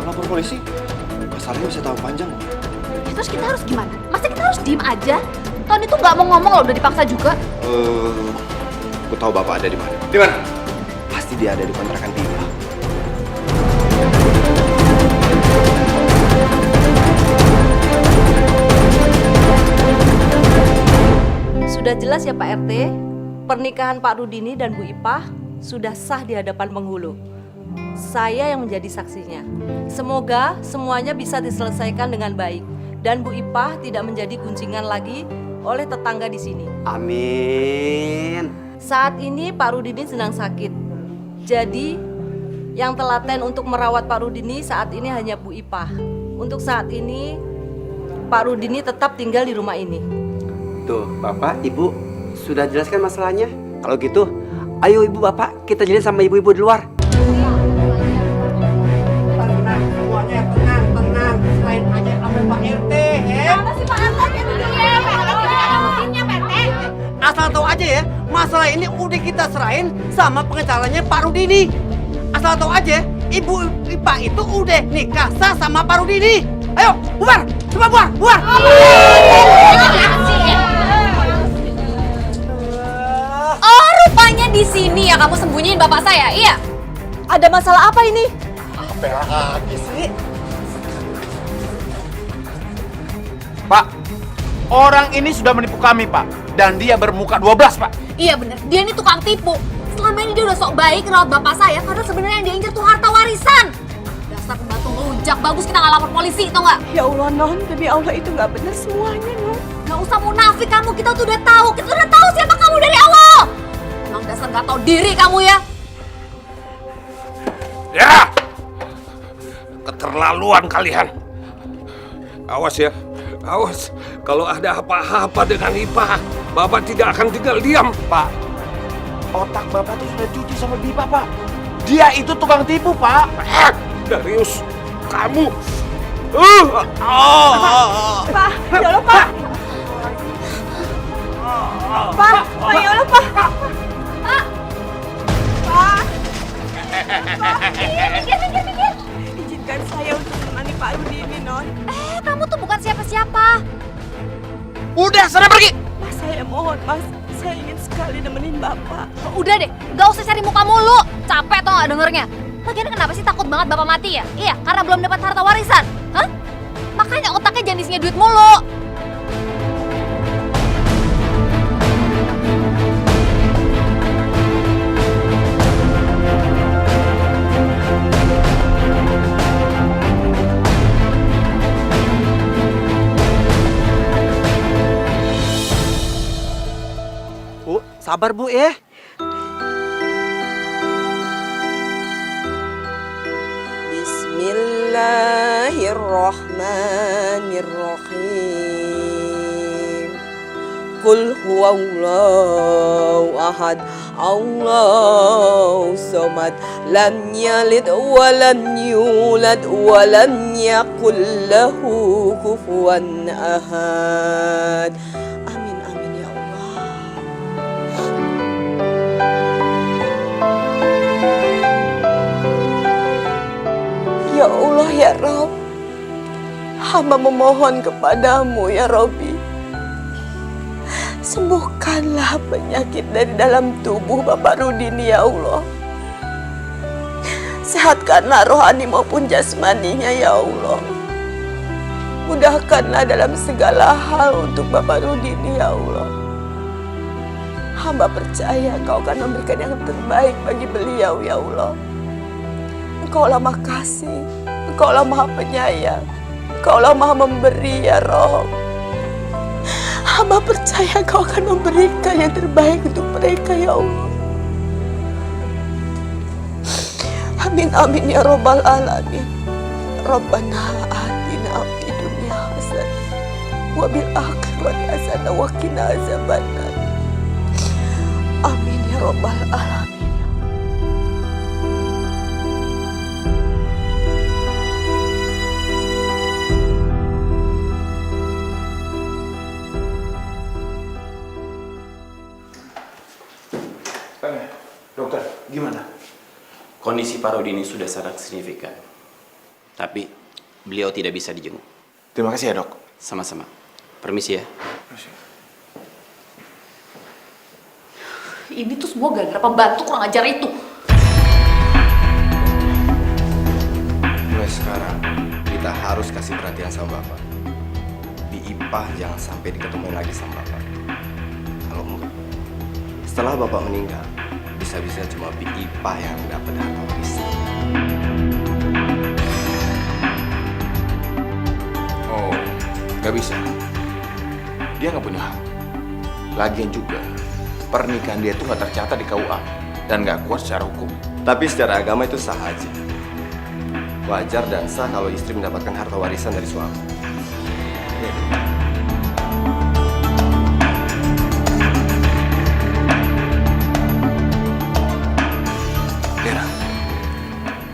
Speaker 6: Lapor polisi? Masalahnya bisa tahu panjang loh.
Speaker 9: Ya, terus kita harus gimana? Masa kita harus diem aja? Tony tuh nggak mau ngomong loh, udah dipaksa juga.
Speaker 6: Aku tahu bapak ada di mana.
Speaker 11: Di mana?
Speaker 6: Pasti dia ada di kontrakan Bima.
Speaker 10: Sudah jelas ya Pak RT, pernikahan Pak Rudini dan Bu Ipah sudah sah di hadapan penghulu. Saya yang menjadi saksinya. Semoga semuanya bisa diselesaikan dengan baik dan Bu Ipah tidak menjadi guncingan lagi oleh tetangga di sini.
Speaker 1: Amin.
Speaker 10: Saat ini Pak Rudini sedang sakit. Jadi yang telaten untuk merawat Pak Rudini saat ini hanya Bu Ipah. Untuk saat ini Pak Rudini tetap tinggal di rumah ini.
Speaker 1: Tuh, Bapak, Ibu sudah jelaskan masalahnya. Kalau gitu, ayo Ibu, Bapak, kita jelasin sama ibu-ibu di luar. Tenang, semuanya tenang. Selain aja sama Pak RT, ya.
Speaker 9: Apa sih Pak RT?
Speaker 1: Asal tahu aja ya, masalah ini udah kita serahin sama pengacaranya Pak Rudini. Asal tahu aja, Ibu Ipa itu udah nikah sah sama Pak Rudini. Ayo, bubar, coba bubar.
Speaker 9: Oh, rupanya
Speaker 2: di sini ya kamu sembunyiin bapak saya, iya?
Speaker 5: Ada masalah apa ini?
Speaker 11: Apa lagi sih? Pak, orang ini sudah menipu kami, Pak. Dan dia bermuka 12, Pak.
Speaker 2: Iya bener, dia ini tukang tipu. Selama ini dia udah sok baik rawat bapak saya, karena sebenarnya yang dia incer tuh harta warisan. Dasar pembantu ngelunjak, bagus kita nggak lapor polisi, tau nggak?
Speaker 7: Ya Allah, Non, demi Allah itu nggak benar semuanya, Non.
Speaker 2: Gak usah munafik kamu, kita tuh udah tahu. Kita udah tahu siapa kamu dari awal. Emang dasar nggak tahu diri kamu ya.
Speaker 4: Ya! Keterlaluan kalian. Awas ya, awas. Kalau ada apa-apa dengan Ipa, Bapak tidak akan tinggal diam.
Speaker 11: Pak, otak Bapak tuh sudah cuci sama Bipa, Pak. Dia itu tukang tipu, Pak.
Speaker 4: Darius, kamu.
Speaker 7: Pak, ya Allah, Pak. Pak, ya Allah, Pak. Pak. Minggir. Izinkan saya untuk menemani Pak Rudi ini, Non.
Speaker 2: Kamu tuh bukan siapa-siapa.
Speaker 11: Udah, sana pergi.
Speaker 7: Mas, saya mohon, Mas. Saya ingin sekali nemenin Bapak.
Speaker 2: Udah deh, gak usah cari muka mulu. Capek tau gak dengernya. Lagian kenapa sih takut banget bapak mati ya? Iya, karena belum dapat harta warisan. Hah? Makanya otaknya jangan isinya duit mulu.
Speaker 1: Bu, sabar Bu ya.
Speaker 7: Bismillahirrahmanirrahim. Qul huwallahu ahad, Allahu samad, lam yalid wa lam yulad wa lam yakul lahu kufuwan ahad. Amin amin ya Allah. Ya Allah ya Rabb, hamba memohon kepadamu ya Rabbi, sembuhkanlah penyakit dari dalam tubuh Bapak Rudini ya Allah. Sehatkanlah rohani maupun jasmaninya ya Allah. Mudahkanlah dalam segala hal untuk Bapak Rudini ya Allah. Hamba percaya Kau akan memberikan yang terbaik bagi beliau ya Allah. Engkaulah Maha Kasih, Engkaulah Maha Penyayang, Engkaulah Maha Memberi ya Rabb. Hamba percaya Kau akan memberikan yang terbaik untuk mereka ya Allah. Amin amin ya Rabbal Alamin. Rabbana atina fid dunya hasanah wa bil akhirati hasanah wa qina azabannar. Amin ya Rabbal Alamin.
Speaker 11: Dokter, gimana?
Speaker 13: Kondisi Pak Rudini sudah sangat signifikan. Tapi beliau tidak bisa dijenguk.
Speaker 11: Terima kasih ya, Dok.
Speaker 13: Sama-sama. Permisi ya.
Speaker 2: Ini tuh semua gara-gara pembantu kurang ajar itu.
Speaker 6: Mulai sekarang kita harus kasih perhatian sama Bapak. Bi Ipah jangan sampai diketemuin lagi sama Bapak. Kalau enggak, setelah Bapak meninggal, bisa-bisa cuma Bi Ipah yang dapat harta warisan.
Speaker 11: Oh, nggak bisa. Dia nggak punya hak. Lagian juga, pernikahan dia itu nggak tercatat di KUA dan nggak kuat secara hukum.
Speaker 6: Tapi secara agama itu sah aja. Wajar dan sah kalau istri mendapatkan harta warisan dari suami.
Speaker 11: Dera,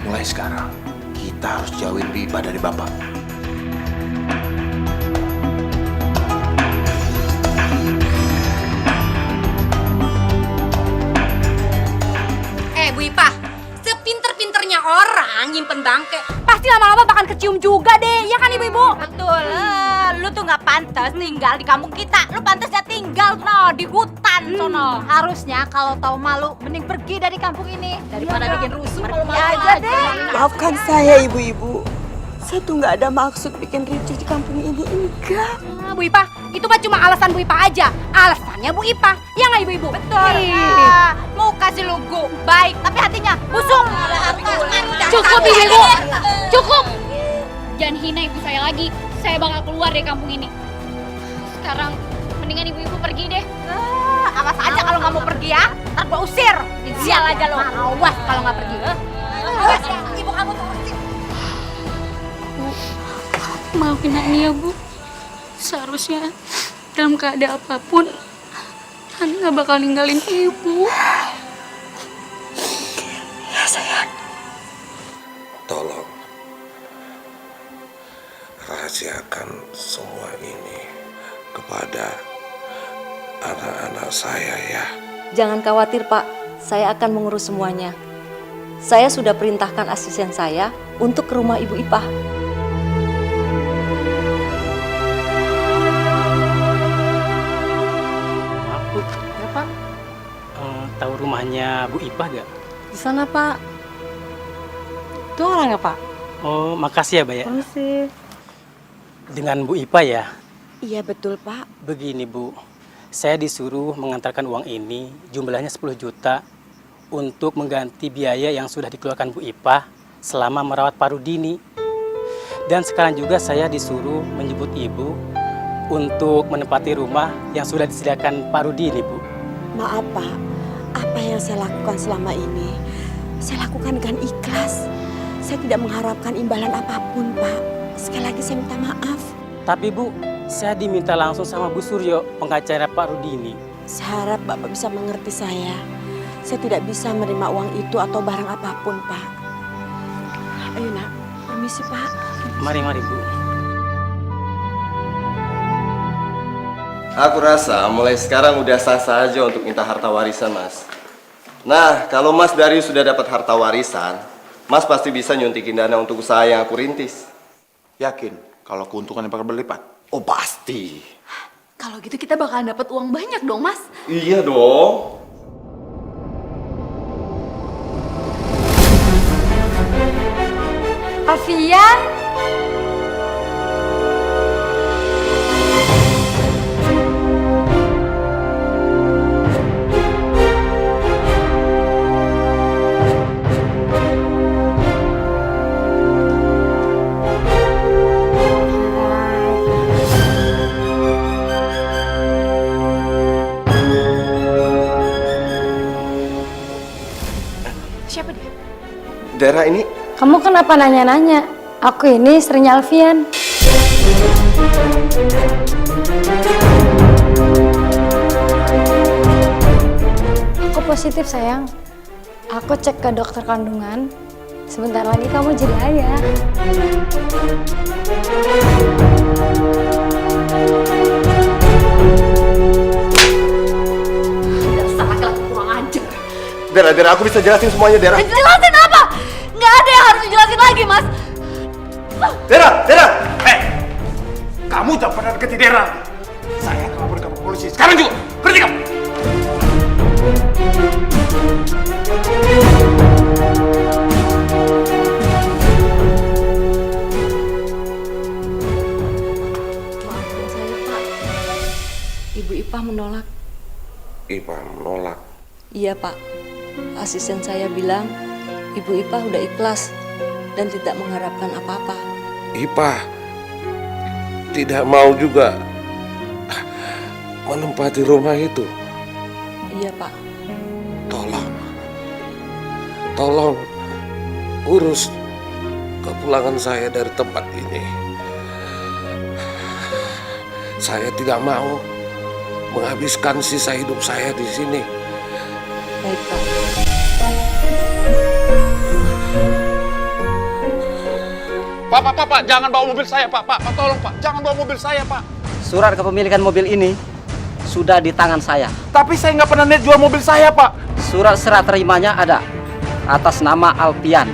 Speaker 11: mulai sekarang kita harus jauhin Bipa dari Bapak.
Speaker 2: Bu Ipah, sepinter-pinternya orang nyimpen bangke, pasti lama-lama bakal kecium juga deh, ya kan ibu-ibu?
Speaker 12: Betul, lu tuh tuh nggak pantas tinggal di kampung kita. Lu pantasnya tinggal di hutan sono. Harusnya kalau tahu malu mending pergi dari kampung ini daripada bikin rusuh. Pergi aja deh.
Speaker 7: Maafkan saya ibu-ibu. Saya tuh nggak ada maksud bikin ricuh di kampung ini, enggak.
Speaker 9: Bu Ipah, itu mah cuma alasan Bu Ipah aja. Alasannya Bu Ipah, ya nggak ibu-ibu?
Speaker 12: Betul. Mau kasih lugu baik, tapi hatinya busuk.
Speaker 9: Cukup ibu, cukup. Jangan hina ibu saya lagi. Saya bakal keluar dari kampung ini. Sekarang mendingan ibu-ibu pergi deh.
Speaker 12: Awas aja kalau nggak mau pergi ya. Ntar gua usir. Sial aja lo.
Speaker 9: Awas kalau nggak pergi.
Speaker 12: Awas ya, ibu kamu tuh usir.
Speaker 9: Maafin Hani ya Bu. Seharusnya dalam keadaan apapun Hani nggak bakal ninggalin ibu.
Speaker 7: Ya sayang.
Speaker 4: Tolong rahasiakan semua ini kepada anak-anak saya ya.
Speaker 10: Jangan khawatir Pak, saya akan mengurus semuanya. Saya sudah perintahkan asisten saya untuk ke rumah Ibu Ipah.
Speaker 8: Aku,
Speaker 12: Ya Pak,
Speaker 8: tahu rumahnya Bu Ipah gak?
Speaker 12: di sana Pak. Itu orangnya Pak.
Speaker 8: Oh, makasih ya, Mbak ya.
Speaker 12: Permisi.
Speaker 8: Dengan Bu Ipah ya?
Speaker 7: Iya betul Pak.
Speaker 8: Begini Bu, saya disuruh mengantarkan uang ini, jumlahnya 10 juta, untuk mengganti biaya yang sudah dikeluarkan Bu Ipah selama merawat Pak Rudini. Dan sekarang juga saya disuruh menjemput Ibu untuk menempati rumah yang sudah disediakan Pak Rudini, Bu.
Speaker 7: Maaf Pak, apa yang saya lakukan selama ini, saya lakukan dengan ikhlas. Saya tidak mengharapkan imbalan apapun Pak. Sekali lagi saya minta maaf.
Speaker 8: Tapi Bu, saya diminta langsung sama Bu Suryo, pengacara Pak Rudini.
Speaker 7: Saya harap Bapak bisa mengerti saya. Saya tidak bisa menerima uang itu atau barang apapun Pak. Ayo nak, permisi Pak.
Speaker 8: Mari Bu.
Speaker 6: Aku rasa mulai sekarang udah sah-sah aja untuk minta harta warisan, Mas. Nah, kalau Mas Darius sudah dapat harta warisan, Mas pasti bisa nyuntikin dana untuk usaha yang aku rintis.
Speaker 11: Yakin kalau keuntungannya bakal berlipat?
Speaker 6: Oh, pasti.
Speaker 9: Kalau gitu kita bakalan dapat uang banyak dong, Mas.
Speaker 6: Iya dong.
Speaker 9: Alfian. Siapa dia?
Speaker 6: Daerah ini
Speaker 9: Kamu kenapa nanya-nanya? Aku ini istrinya Alfian. Aku positif sayang. Aku cek ke dokter kandungan. Sebentar lagi kamu jadi ayah.
Speaker 12: Dasar laki-laki kurang ajar.
Speaker 6: Dera, aku bisa jelasin semuanya, Dera.
Speaker 12: Jelasin apa? Nggak ada yang harus dijelasin lagi, Mas.
Speaker 6: Dera!
Speaker 11: Kamu jangan pernah deketi Dera. Saya akan lapor kamu ke polisi. Sekarang juga. Berhenti kamu.
Speaker 10: Maafkan saya Pak. Ibu Ipah menolak.
Speaker 4: Ipah menolak.
Speaker 10: Iya Pak. Asisten saya bilang Ibu Ipah udah ikhlas dan tidak mengharapkan apa-apa.
Speaker 4: Ipah tidak mau juga menempati rumah itu.
Speaker 10: Iya Pak.
Speaker 4: Tolong urus kepulangan saya dari tempat ini. Saya tidak mau menghabiskan sisa hidup saya di sini.
Speaker 10: Baik Pak.
Speaker 11: Pak, jangan bawa mobil saya, Pak. Pak, tolong, Pak. Jangan bawa mobil saya, Pak.
Speaker 3: Surat kepemilikan mobil ini sudah di tangan saya.
Speaker 11: Tapi saya nggak pernah niat jual mobil saya, Pak.
Speaker 3: Surat serah terimanya ada atas nama Alfian.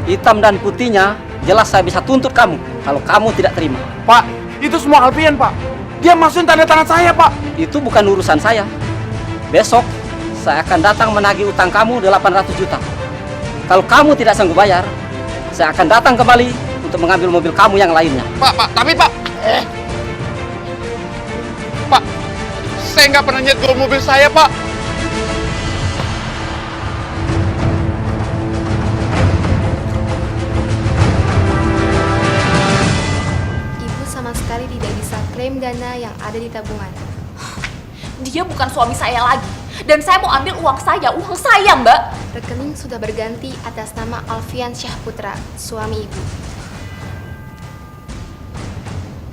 Speaker 3: Hitam dan putihnya jelas saya bisa tuntut kamu kalau kamu tidak terima.
Speaker 11: Pak, Itu semua Alfian, Pak. Dia masukin tanda tangan saya, Pak.
Speaker 8: Itu bukan urusan saya. Besok saya akan datang menagih utang kamu 800 juta. Kalau kamu tidak sanggup bayar, saya akan datang kembali untuk mengambil mobil kamu yang lainnya.
Speaker 11: Pak, tapi Pak. Pak, saya nggak pernah nyetir mobil saya, Pak.
Speaker 9: Ibu sama sekali tidak bisa klaim dana yang ada di tabungan. Dia bukan suami saya lagi. Dan saya mau ambil uang saya, Mbak. Rekening sudah berganti atas nama Alfian Syahputra, suami ibu.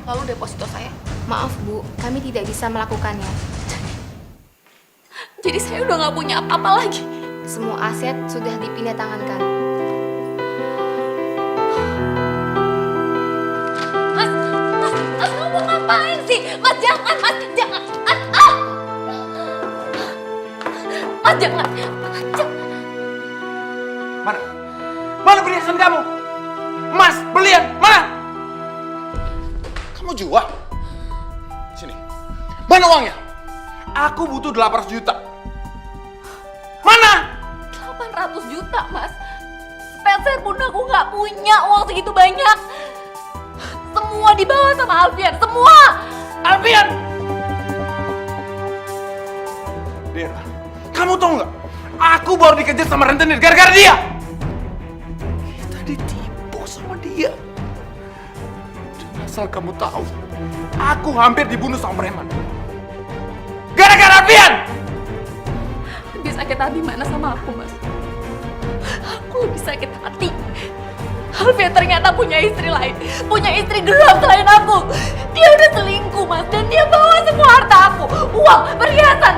Speaker 9: Lalu deposito saya? Maaf Bu, kami tidak bisa melakukannya. Jadi saya udah nggak punya apa-apa lagi. Semua aset sudah dipindah tangankan. Mas, kamu mau ngapain sih? Mas jangan. Mas jangan.
Speaker 11: Mana perhiasan kamu? Mas, belian, mana? Kamu jual? Sini. Mana uangnya? Aku butuh 800 juta. Mana?
Speaker 9: 800 juta, Mas. Sepeser pun aku nggak punya uang segitu banyak. Semua dibawa sama Alfian, semua.
Speaker 11: Alfian! Dera, kamu tahu nggak? Aku baru dikejar sama rentenir gara-gara dia. Kita ditipu sama dia. Dan asal kamu tahu, aku hampir dibunuh sama preman. Gara-gara Alfian!
Speaker 9: Lebih sakit hati mana sama aku, Mas? Aku lebih sakit hati. Alfian ternyata punya istri lain. Punya istri gelap selain aku. Dia udah selingkuh, Mas. Dan dia bawa semua harta aku. Uang, perhiasan.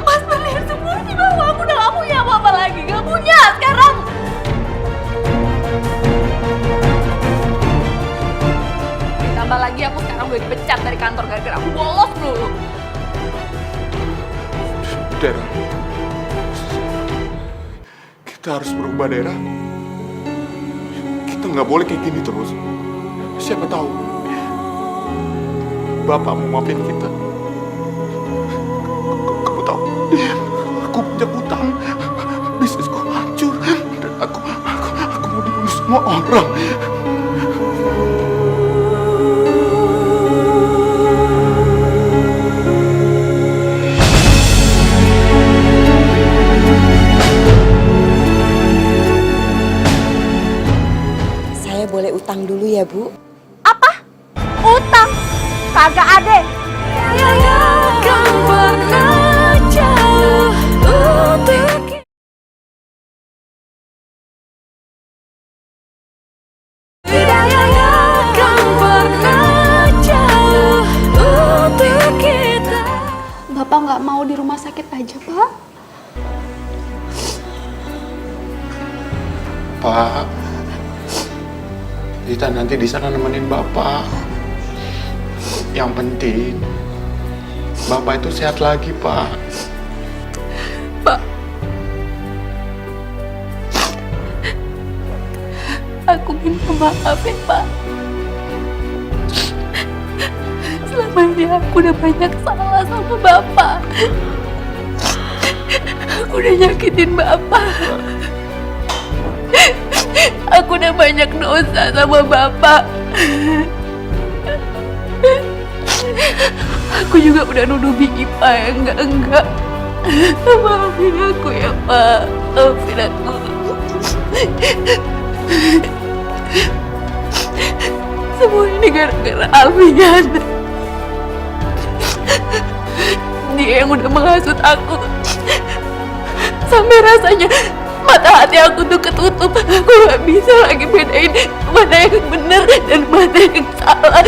Speaker 9: Mas, berlian semua dibawa. Aku udah gak punya apa-apa lagi. Gak punya sekarang. Ditambah lagi aku sekarang udah dipecat dari kantor gara-gara aku bolos dulu.
Speaker 11: Dera, kita harus berubah, Dera. Kita nggak boleh kayak gini terus. Siapa tahu Bapak mau maafin kita. Kamu tahu, aku punya utang, bisnisku hancur, dan aku mau dibunuh semua orang.
Speaker 5: Boleh utang dulu ya, Bu?
Speaker 12: Apa? Utang? Kagak ada.
Speaker 9: Bapak nggak mau di rumah sakit aja, Pak?
Speaker 11: Pak, kita nanti di sana nemenin Bapak. Yang penting Bapak itu sehat lagi, Pak.
Speaker 9: Pak, aku minta maaf ya, Pak. Selama ini aku udah banyak salah sama Bapak. Aku udah nyakitin Bapak. Aku udah banyak dosa sama Bapak. Aku juga udah nuduh Ipa yang enggak. Maafin aku ya, Pak. Maafin aku. Semua ini gara-gara Alfian. Dia yang udah menghasut aku. Sampai rasanya mata hati aku tuh ketutup. Aku gak bisa lagi bedain mana yang benar dan mana yang salah.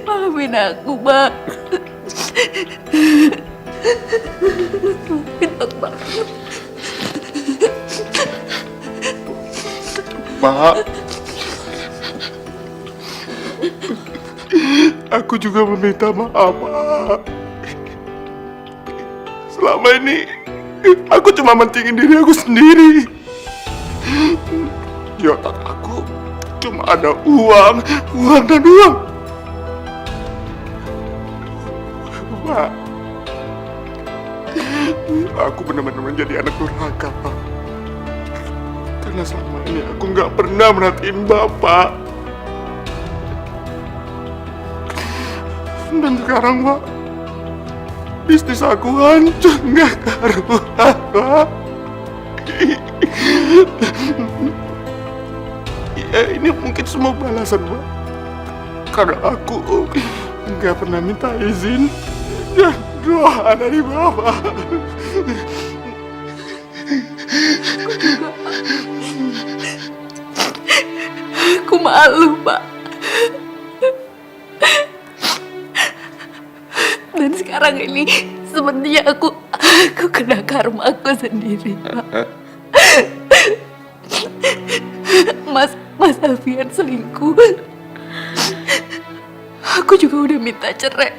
Speaker 9: Maafin aku, Pak. Maafin aku, Pak.
Speaker 11: Pak, aku juga meminta maaf, Pak. Selama ini aku cuma mentingin diri aku sendiri. Di otak aku cuma cuma ada uang dan uang. Pak, aku benar-benar menjadi anak durhaka, Pak. Karena selama ini aku nggak pernah merhatiin Bapak. Dan sekarang, Pak, bisnis aku hancur nggak karuan, Pak. Ya, ini mungkin semua balasan, Pak. Karena aku nggak pernah minta izin dan doa dari Bapak.
Speaker 9: Aku malu, Pak. Dan sekarang ini sepertinya aku kena karma aku sendiri, Pak. Mas Alfian selingkuh. Aku juga udah minta cerai.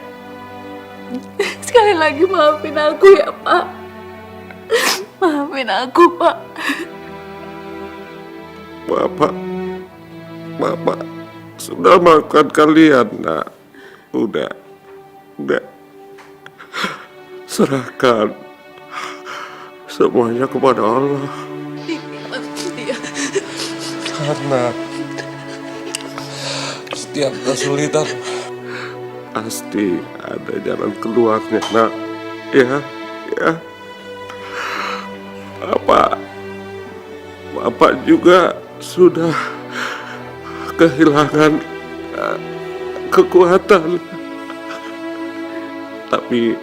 Speaker 9: Sekali lagi maafin aku ya, Pak. Maafin aku, Pak.
Speaker 4: Bapak sudah maafkan kalian, nak. Udah. Serahkan semuanya kepada Allah. Karena setiap kesulitan pasti ada jalan keluarnya, nak. Ya. Bapak juga sudah kehilangan kekuatan. Tapi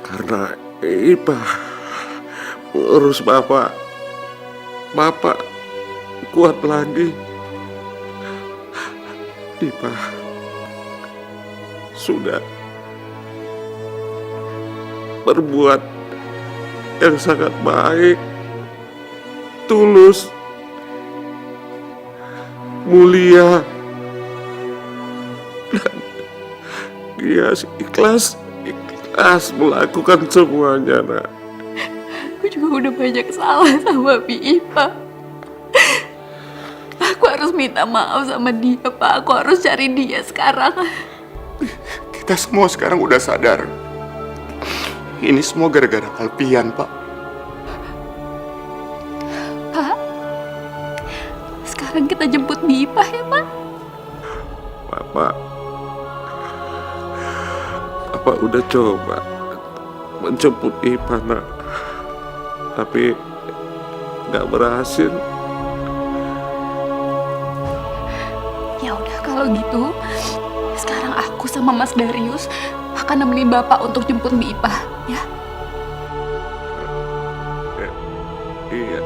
Speaker 4: karena Ipah mengurus Bapak kuat lagi. Ipah sudah berbuat yang sangat baik, tulus, mulia, dan dia ikhlas melakukan semuanya, nak.
Speaker 9: Aku juga udah banyak salah sama Ipa. Aku harus minta maaf sama dia, Pak. Aku harus cari dia sekarang.
Speaker 11: Kita semua sekarang udah sadar. Ini semua gara-gara Alfian, Pak.
Speaker 9: Pak, sekarang kita jemput Ipa ya, Pak?
Speaker 4: Bapak udah coba menjemput Ipah, nak. Tapi nggak berhasil.
Speaker 9: Ya udah kalau gitu, sekarang aku sama Mas Darius akan nemenin Bapak untuk jemput Ipa, ya?
Speaker 4: Iya.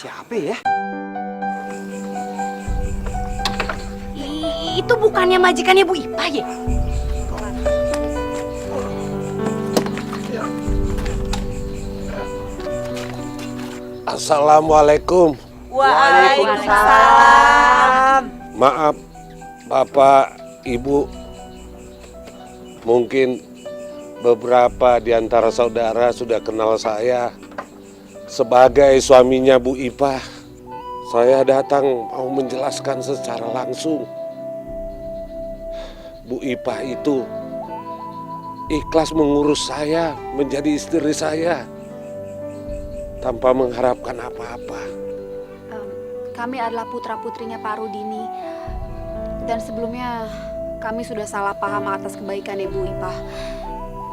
Speaker 1: Siapa ya?
Speaker 12: Itu bukannya majikannya Bu Ipa ya?
Speaker 4: Assalamualaikum.
Speaker 5: Waalaikumsalam.
Speaker 4: Maaf, Bapak, Ibu. Mungkin beberapa di antara saudara sudah kenal saya sebagai suaminya Bu Ipah. Saya datang mau menjelaskan secara langsung. Bu Ipah itu ikhlas mengurus saya menjadi istri saya tanpa mengharapkan apa-apa.
Speaker 2: Kami adalah putra-putrinya Pak Rudini. Dan sebelumnya kami sudah salah paham atas kebaikan Ibu Ipah.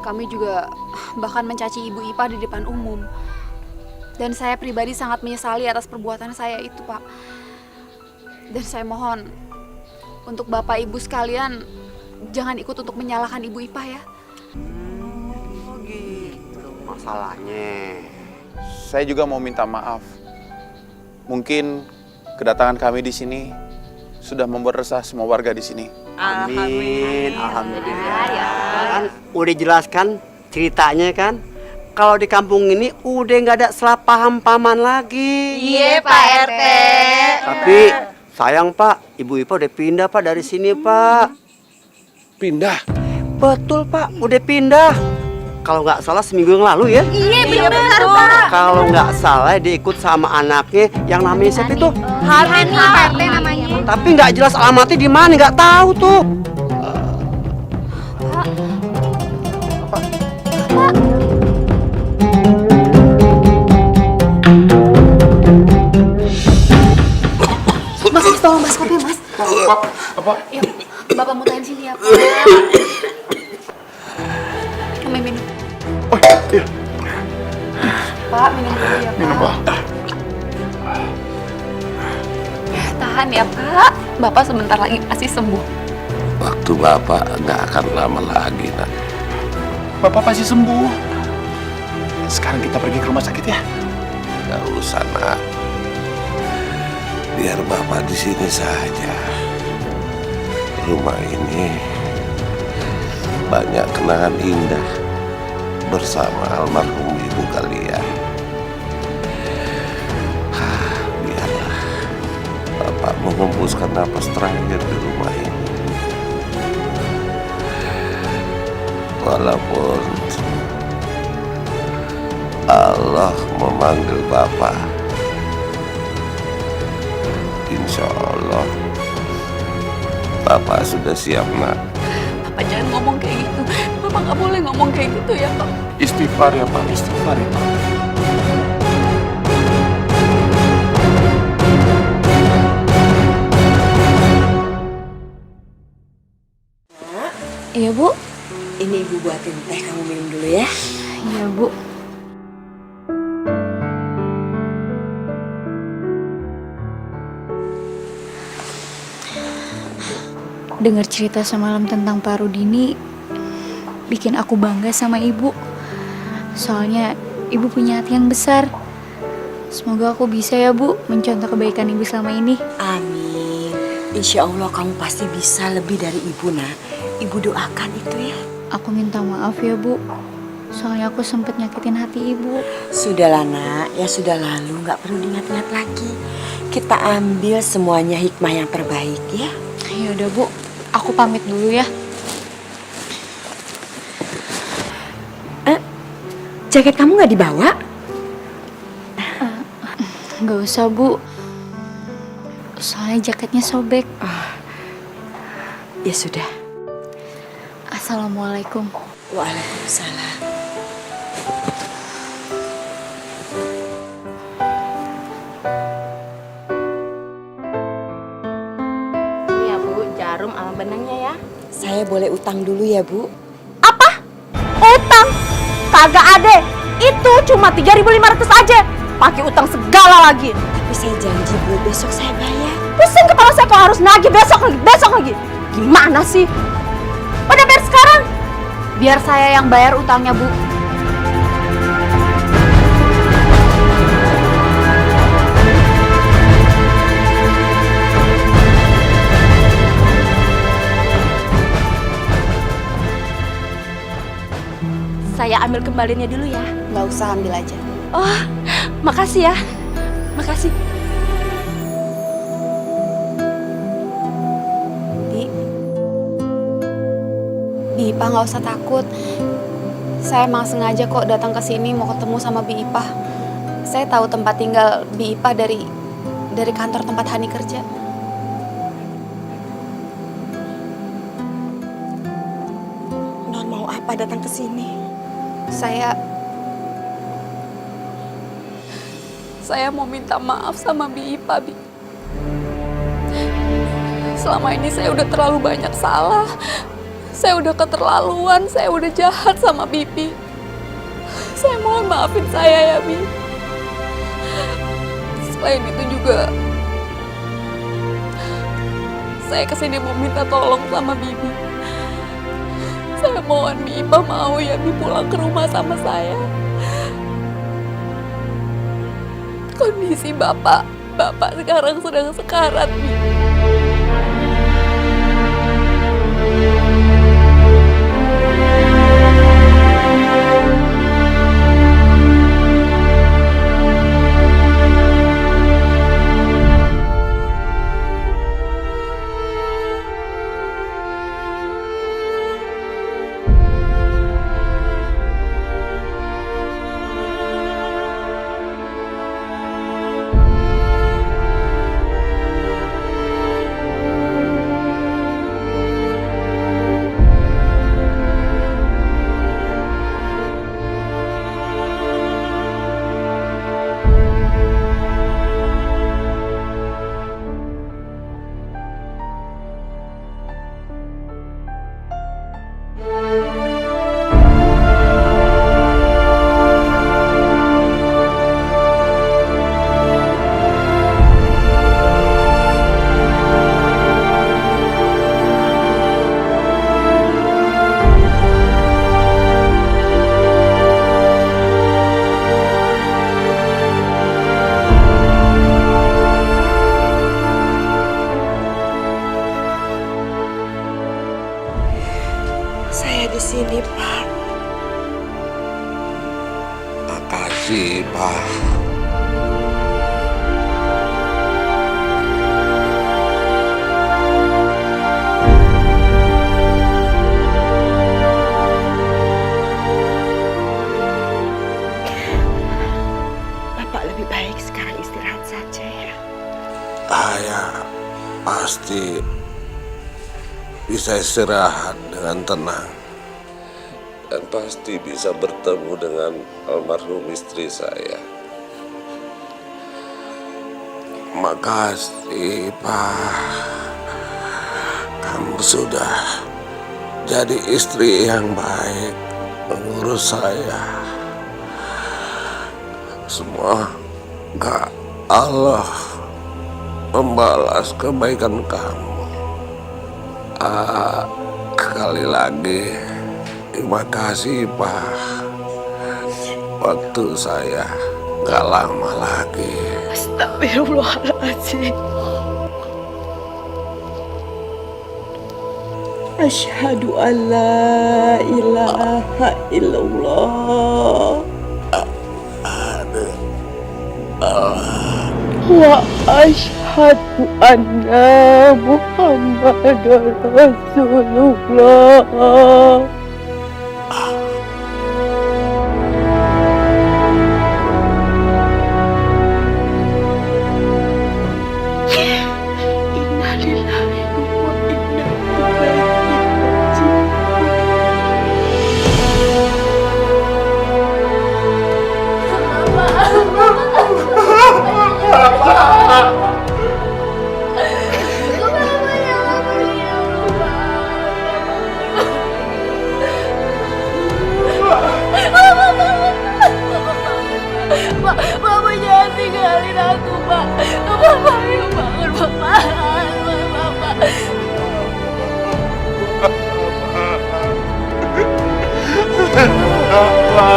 Speaker 2: Kami juga bahkan mencaci Ibu Ipah di depan umum. Dan saya pribadi sangat menyesali atas perbuatan saya itu, Pak. Dan saya mohon untuk Bapak Ibu sekalian jangan ikut untuk menyalahkan Ibu Ipah ya.
Speaker 1: Oh gitu masalahnya.
Speaker 6: Saya juga mau minta maaf. Mungkin kedatangan kami di sini sudah membuat resah semua warga di sini.
Speaker 1: Amin. Alhamdulillah. Kan udah jelaskan ceritanya kan. kalau di kampung ini udah nggak ada salah paham paman lagi.
Speaker 12: Iya Pak RT.
Speaker 1: Tapi sayang Pak, Ibu Ipa udah pindah Pak dari sini Pak.
Speaker 4: Pindah?
Speaker 1: Betul Pak, udah pindah. Kalau nggak salah seminggu yang lalu ya.
Speaker 12: Iya benar Pak.
Speaker 1: Kalau nggak salah dia ikut sama anaknya yang namanya siapa itu?
Speaker 12: Hani Pak RT namanya.
Speaker 1: Tapi nggak jelas alamatnya di mana, nggak tahu tuh.
Speaker 2: Mas, tolong mas kopi mas.
Speaker 11: Apa?
Speaker 9: Ya, Bapak mutain sini ya, Pak. Kami minum.
Speaker 11: Oh, iya.
Speaker 9: Pak, minum dulu ya, Pak.
Speaker 11: Minum, Pak.
Speaker 9: Tahan ya, Pak. Bapak sebentar lagi pasti sembuh.
Speaker 4: Waktu Bapak nggak akan lama lagi, Nak.
Speaker 11: Bapak pasti sembuh. Sekarang kita pergi ke rumah sakit ya.
Speaker 4: Nggak usah, Nak. Biar Bapak di sini saja. Rumah ini banyak kenangan indah bersama almarhum ibu kalian. Biarlah Bapak menghembuskan napas terakhir di rumah ini. Walaupun Allah memanggil Bapak, insya Allah Bapak sudah siap, Nak.
Speaker 9: Bapak jangan ngomong kayak gitu. Bapak nggak boleh ngomong kayak gitu ya, Pak.
Speaker 11: Istighfar ya Pak, istighfar ya Pak.
Speaker 9: Iya, Bu.
Speaker 5: Ini Ibu buatin teh, kamu minum dulu ya.
Speaker 9: Iya, Bu.
Speaker 14: Dengar cerita semalam tentang Pak Rudini bikin aku bangga sama ibu. Soalnya ibu punya hati yang besar. Semoga aku bisa ya Bu mencontoh kebaikan ibu selama ini.
Speaker 5: Amin. Insya Allah kamu pasti bisa lebih dari ibu, Nak. Ibu doakan itu ya.
Speaker 14: Aku minta maaf ya Bu. Soalnya aku sempat nyakitin hati ibu.
Speaker 5: Sudahlah, Nak. Ya sudah lalu, nggak perlu diingat-ingat lagi. Kita ambil semuanya hikmah yang terbaik ya.
Speaker 14: Ya udah Bu, aku pamit dulu ya.
Speaker 5: Jaket kamu nggak dibawa?
Speaker 14: Nggak usah Bu. Soalnya jaketnya sobek.
Speaker 5: Ya sudah.
Speaker 14: Assalamualaikum.
Speaker 5: Waalaikumsalam.
Speaker 12: Ini ya Bu, jarum sama benangnya ya.
Speaker 5: Saya boleh utang dulu ya, Bu?
Speaker 12: Apa? Utang? Kagak ada. Itu cuma 3.500 aja. Pakai utang segala lagi.
Speaker 5: Tapi saya janji, Bu, besok saya bayar.
Speaker 12: Pusing kepala saya kok harus nagih besok lagi. Gimana sih? Udah bayar sekarang. Biar saya yang bayar utangnya, Bu. Saya ambil kembaliannya dulu ya.
Speaker 2: Nggak usah, ambil aja.
Speaker 12: Oh, makasih ya. Makasih.
Speaker 2: Bi Ipah nggak usah takut. Saya emang sengaja kok datang ke sini mau ketemu sama Bi Ipah. Saya tahu tempat tinggal Bi Ipah dari kantor tempat Hani kerja.
Speaker 5: Non mau apa datang ke sini?
Speaker 9: Saya mau minta maaf sama Bi Ipah, Bi. Selama ini saya udah terlalu banyak salah. Saya udah keterlaluan, saya udah jahat sama Bibi. Saya mohon maafin saya ya, Bi. Selain itu juga, saya kesini mau minta tolong sama Bibi. Saya mohon Bi Ipah mau ya Bi pulang ke rumah sama saya. Kondisi Bapak sekarang sedang sekarat, Bi.
Speaker 4: Ayah pasti bisa istirahat dengan tenang dan pasti bisa bertemu dengan almarhum istri saya. Makasih, Pak. Kamu sudah jadi istri yang baik mengurus saya. Semoga Allah membalas kebaikan kamu. Sekali lagi, terima kasih, Pak. Waktu saya gak lama lagi.
Speaker 7: Astagfirullahaladzim. Asyhadu an la ilaha illallah wa asyhadu anna Muhammadar Rasulullah.
Speaker 9: Mama jangan tinggalin aku, Pak. Papa, ayo bangun, Papa. Papa.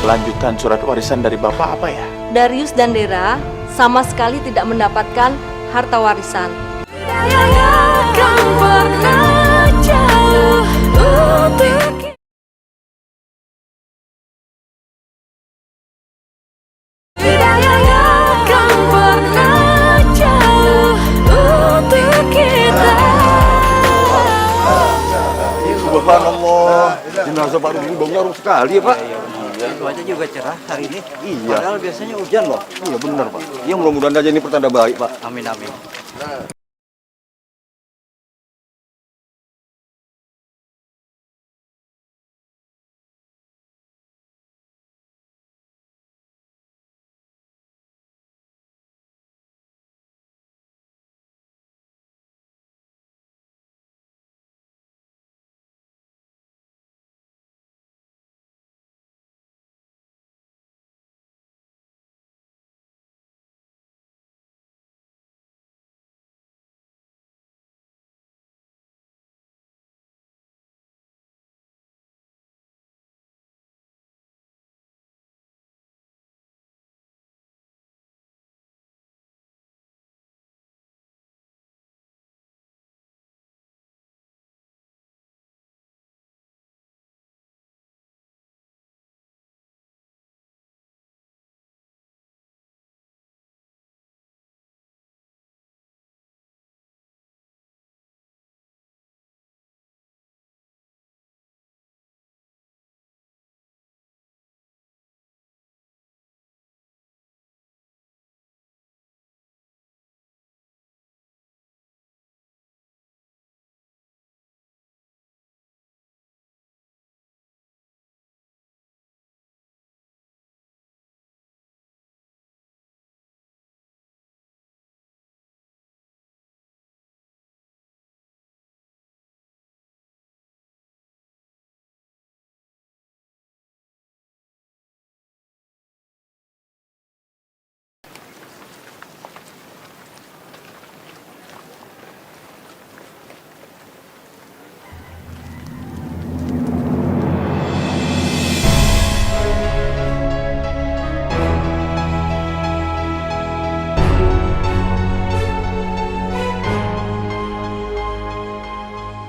Speaker 11: Lanjutan surat warisan dari Bapak apa ya?
Speaker 10: Darius dan Dera sama sekali tidak mendapatkan harta warisan.
Speaker 11: Subhanallah, jenazah Pak Rudi baunya harum sekali ya Pak.
Speaker 3: Cuaca juga cerah hari ini.
Speaker 11: Iya.
Speaker 3: Padahal biasanya hujan loh.
Speaker 11: Iya benar Pak. Ya mudah-mudahan aja ini pertanda baik Pak.
Speaker 3: Amin amin.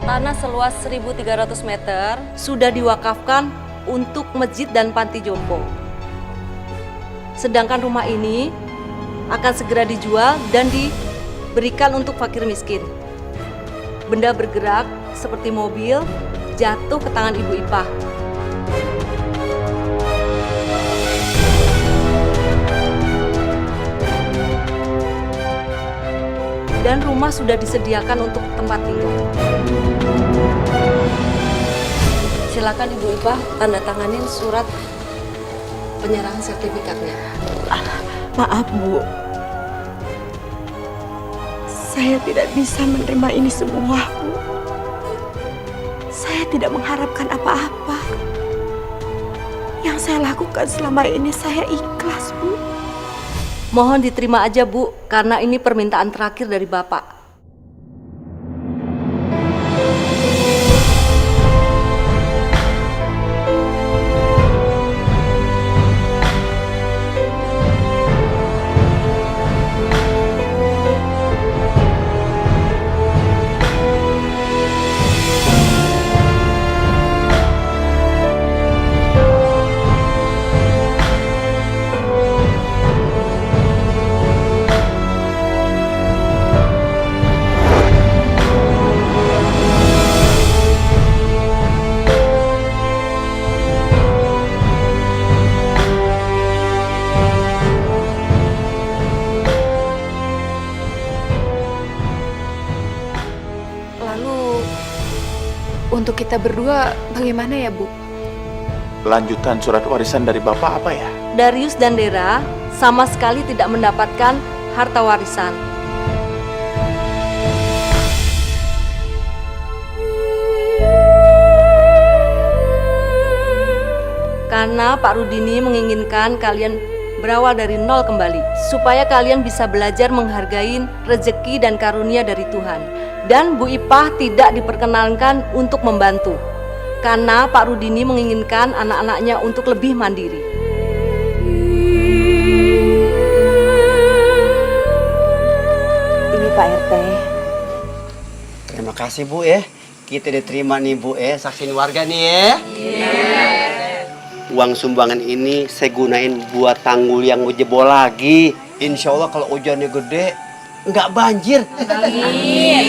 Speaker 10: Tanah seluas 1.300 meter sudah diwakafkan untuk masjid dan panti jompo. Sedangkan rumah ini akan segera dijual dan berikan untuk fakir miskin. Benda bergerak seperti mobil jatuh ke tangan Ibu Ipah. Dan rumah sudah disediakan untuk tempat tinggal. Silakan Ibu Ipah tanda tanganin surat penyerahan sertifikatnya.
Speaker 7: Maaf, Bu. Saya tidak bisa menerima ini semua, Bu. Saya tidak mengharapkan apa-apa. Yang saya lakukan selama ini saya ikhlas, Bu.
Speaker 10: Mohon diterima aja, Bu, karena ini permintaan terakhir dari Bapak.
Speaker 14: Untuk kita berdua bagaimana ya, Bu?
Speaker 11: Lanjutan surat warisan dari Bapak apa ya?
Speaker 10: Darius dan Dera sama sekali tidak mendapatkan harta warisan. Karena Pak Rudini menginginkan kalian berawal dari nol kembali, supaya kalian bisa belajar menghargai rezeki dan karunia dari Tuhan. Dan Bu Ipah tidak diperkenankan untuk membantu, karena Pak Rudini menginginkan anak-anaknya untuk lebih mandiri.
Speaker 1: Ini Pak RT. Terima kasih Bu ya. Kita diterima nih Bu saksiin warga nih ya. Uang sumbangan ini saya gunain buat tanggul yang mau jebol lagi. Insya Allah kalau hujannya gede nggak banjir.
Speaker 2: Amin.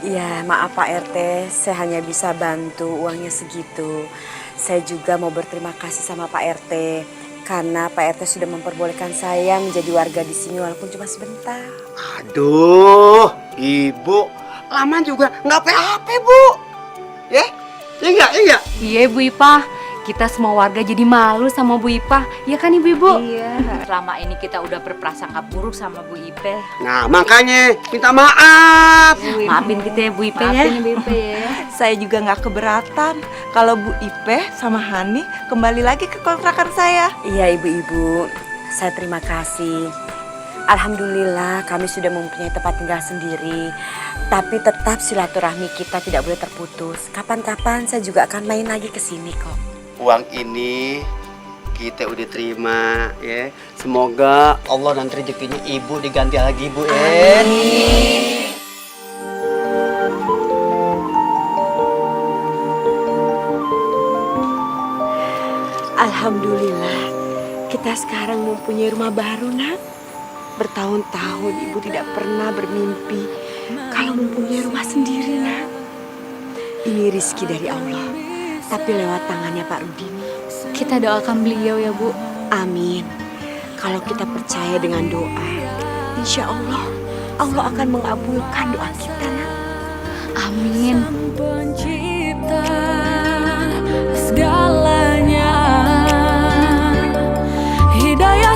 Speaker 2: Ya maaf Pak RT, saya hanya bisa bantu uangnya segitu. Saya juga mau berterima kasih sama Pak RT karena Pak RT sudah memperbolehkan saya menjadi warga di sini walaupun cuma sebentar.
Speaker 1: Aduh, Ibu lama juga nggak apa-apa Bu. Ya, enggak?
Speaker 12: Iya Bu Ipah. Kita semua warga jadi malu sama Bu Ipah, ya kan Ibu-Ibu? Iya. Selama ini kita udah berprasangka buruk sama Bu Ipah.
Speaker 1: Nah makanya minta maaf.
Speaker 12: Maafin kita ya Bu Ipah ya.
Speaker 7: Maafin Ibu Ipeh ya. Saya juga nggak keberatan kalau Bu Ipeh sama Hani kembali lagi ke kontrakan saya.
Speaker 2: Iya ibu-ibu, saya terima kasih. Alhamdulillah kami sudah mempunyai tempat tinggal sendiri. Tapi tetap silaturahmi kita tidak boleh terputus. Kapan-kapan saya juga akan main lagi ke sini kok.
Speaker 1: Uang ini kita udah terima ya. Semoga Allah nanti rezekinya Ibu diganti lagi Bu ya. Amin.
Speaker 7: Alhamdulillah kita sekarang mempunyai rumah baru nak. Bertahun-tahun Ibu tidak pernah bermimpi kalau mempunyai rumah sendiri nak. Ini rezeki dari Allah, tapi lewat tangannya Pak Rudini.
Speaker 14: Kita doakan beliau ya Bu.
Speaker 7: Amin. Kalau kita percaya dengan doa, insya Allah Allah akan mengabulkan doa kita nak.
Speaker 14: Amin.
Speaker 9: Pencipta segalanya, hidayah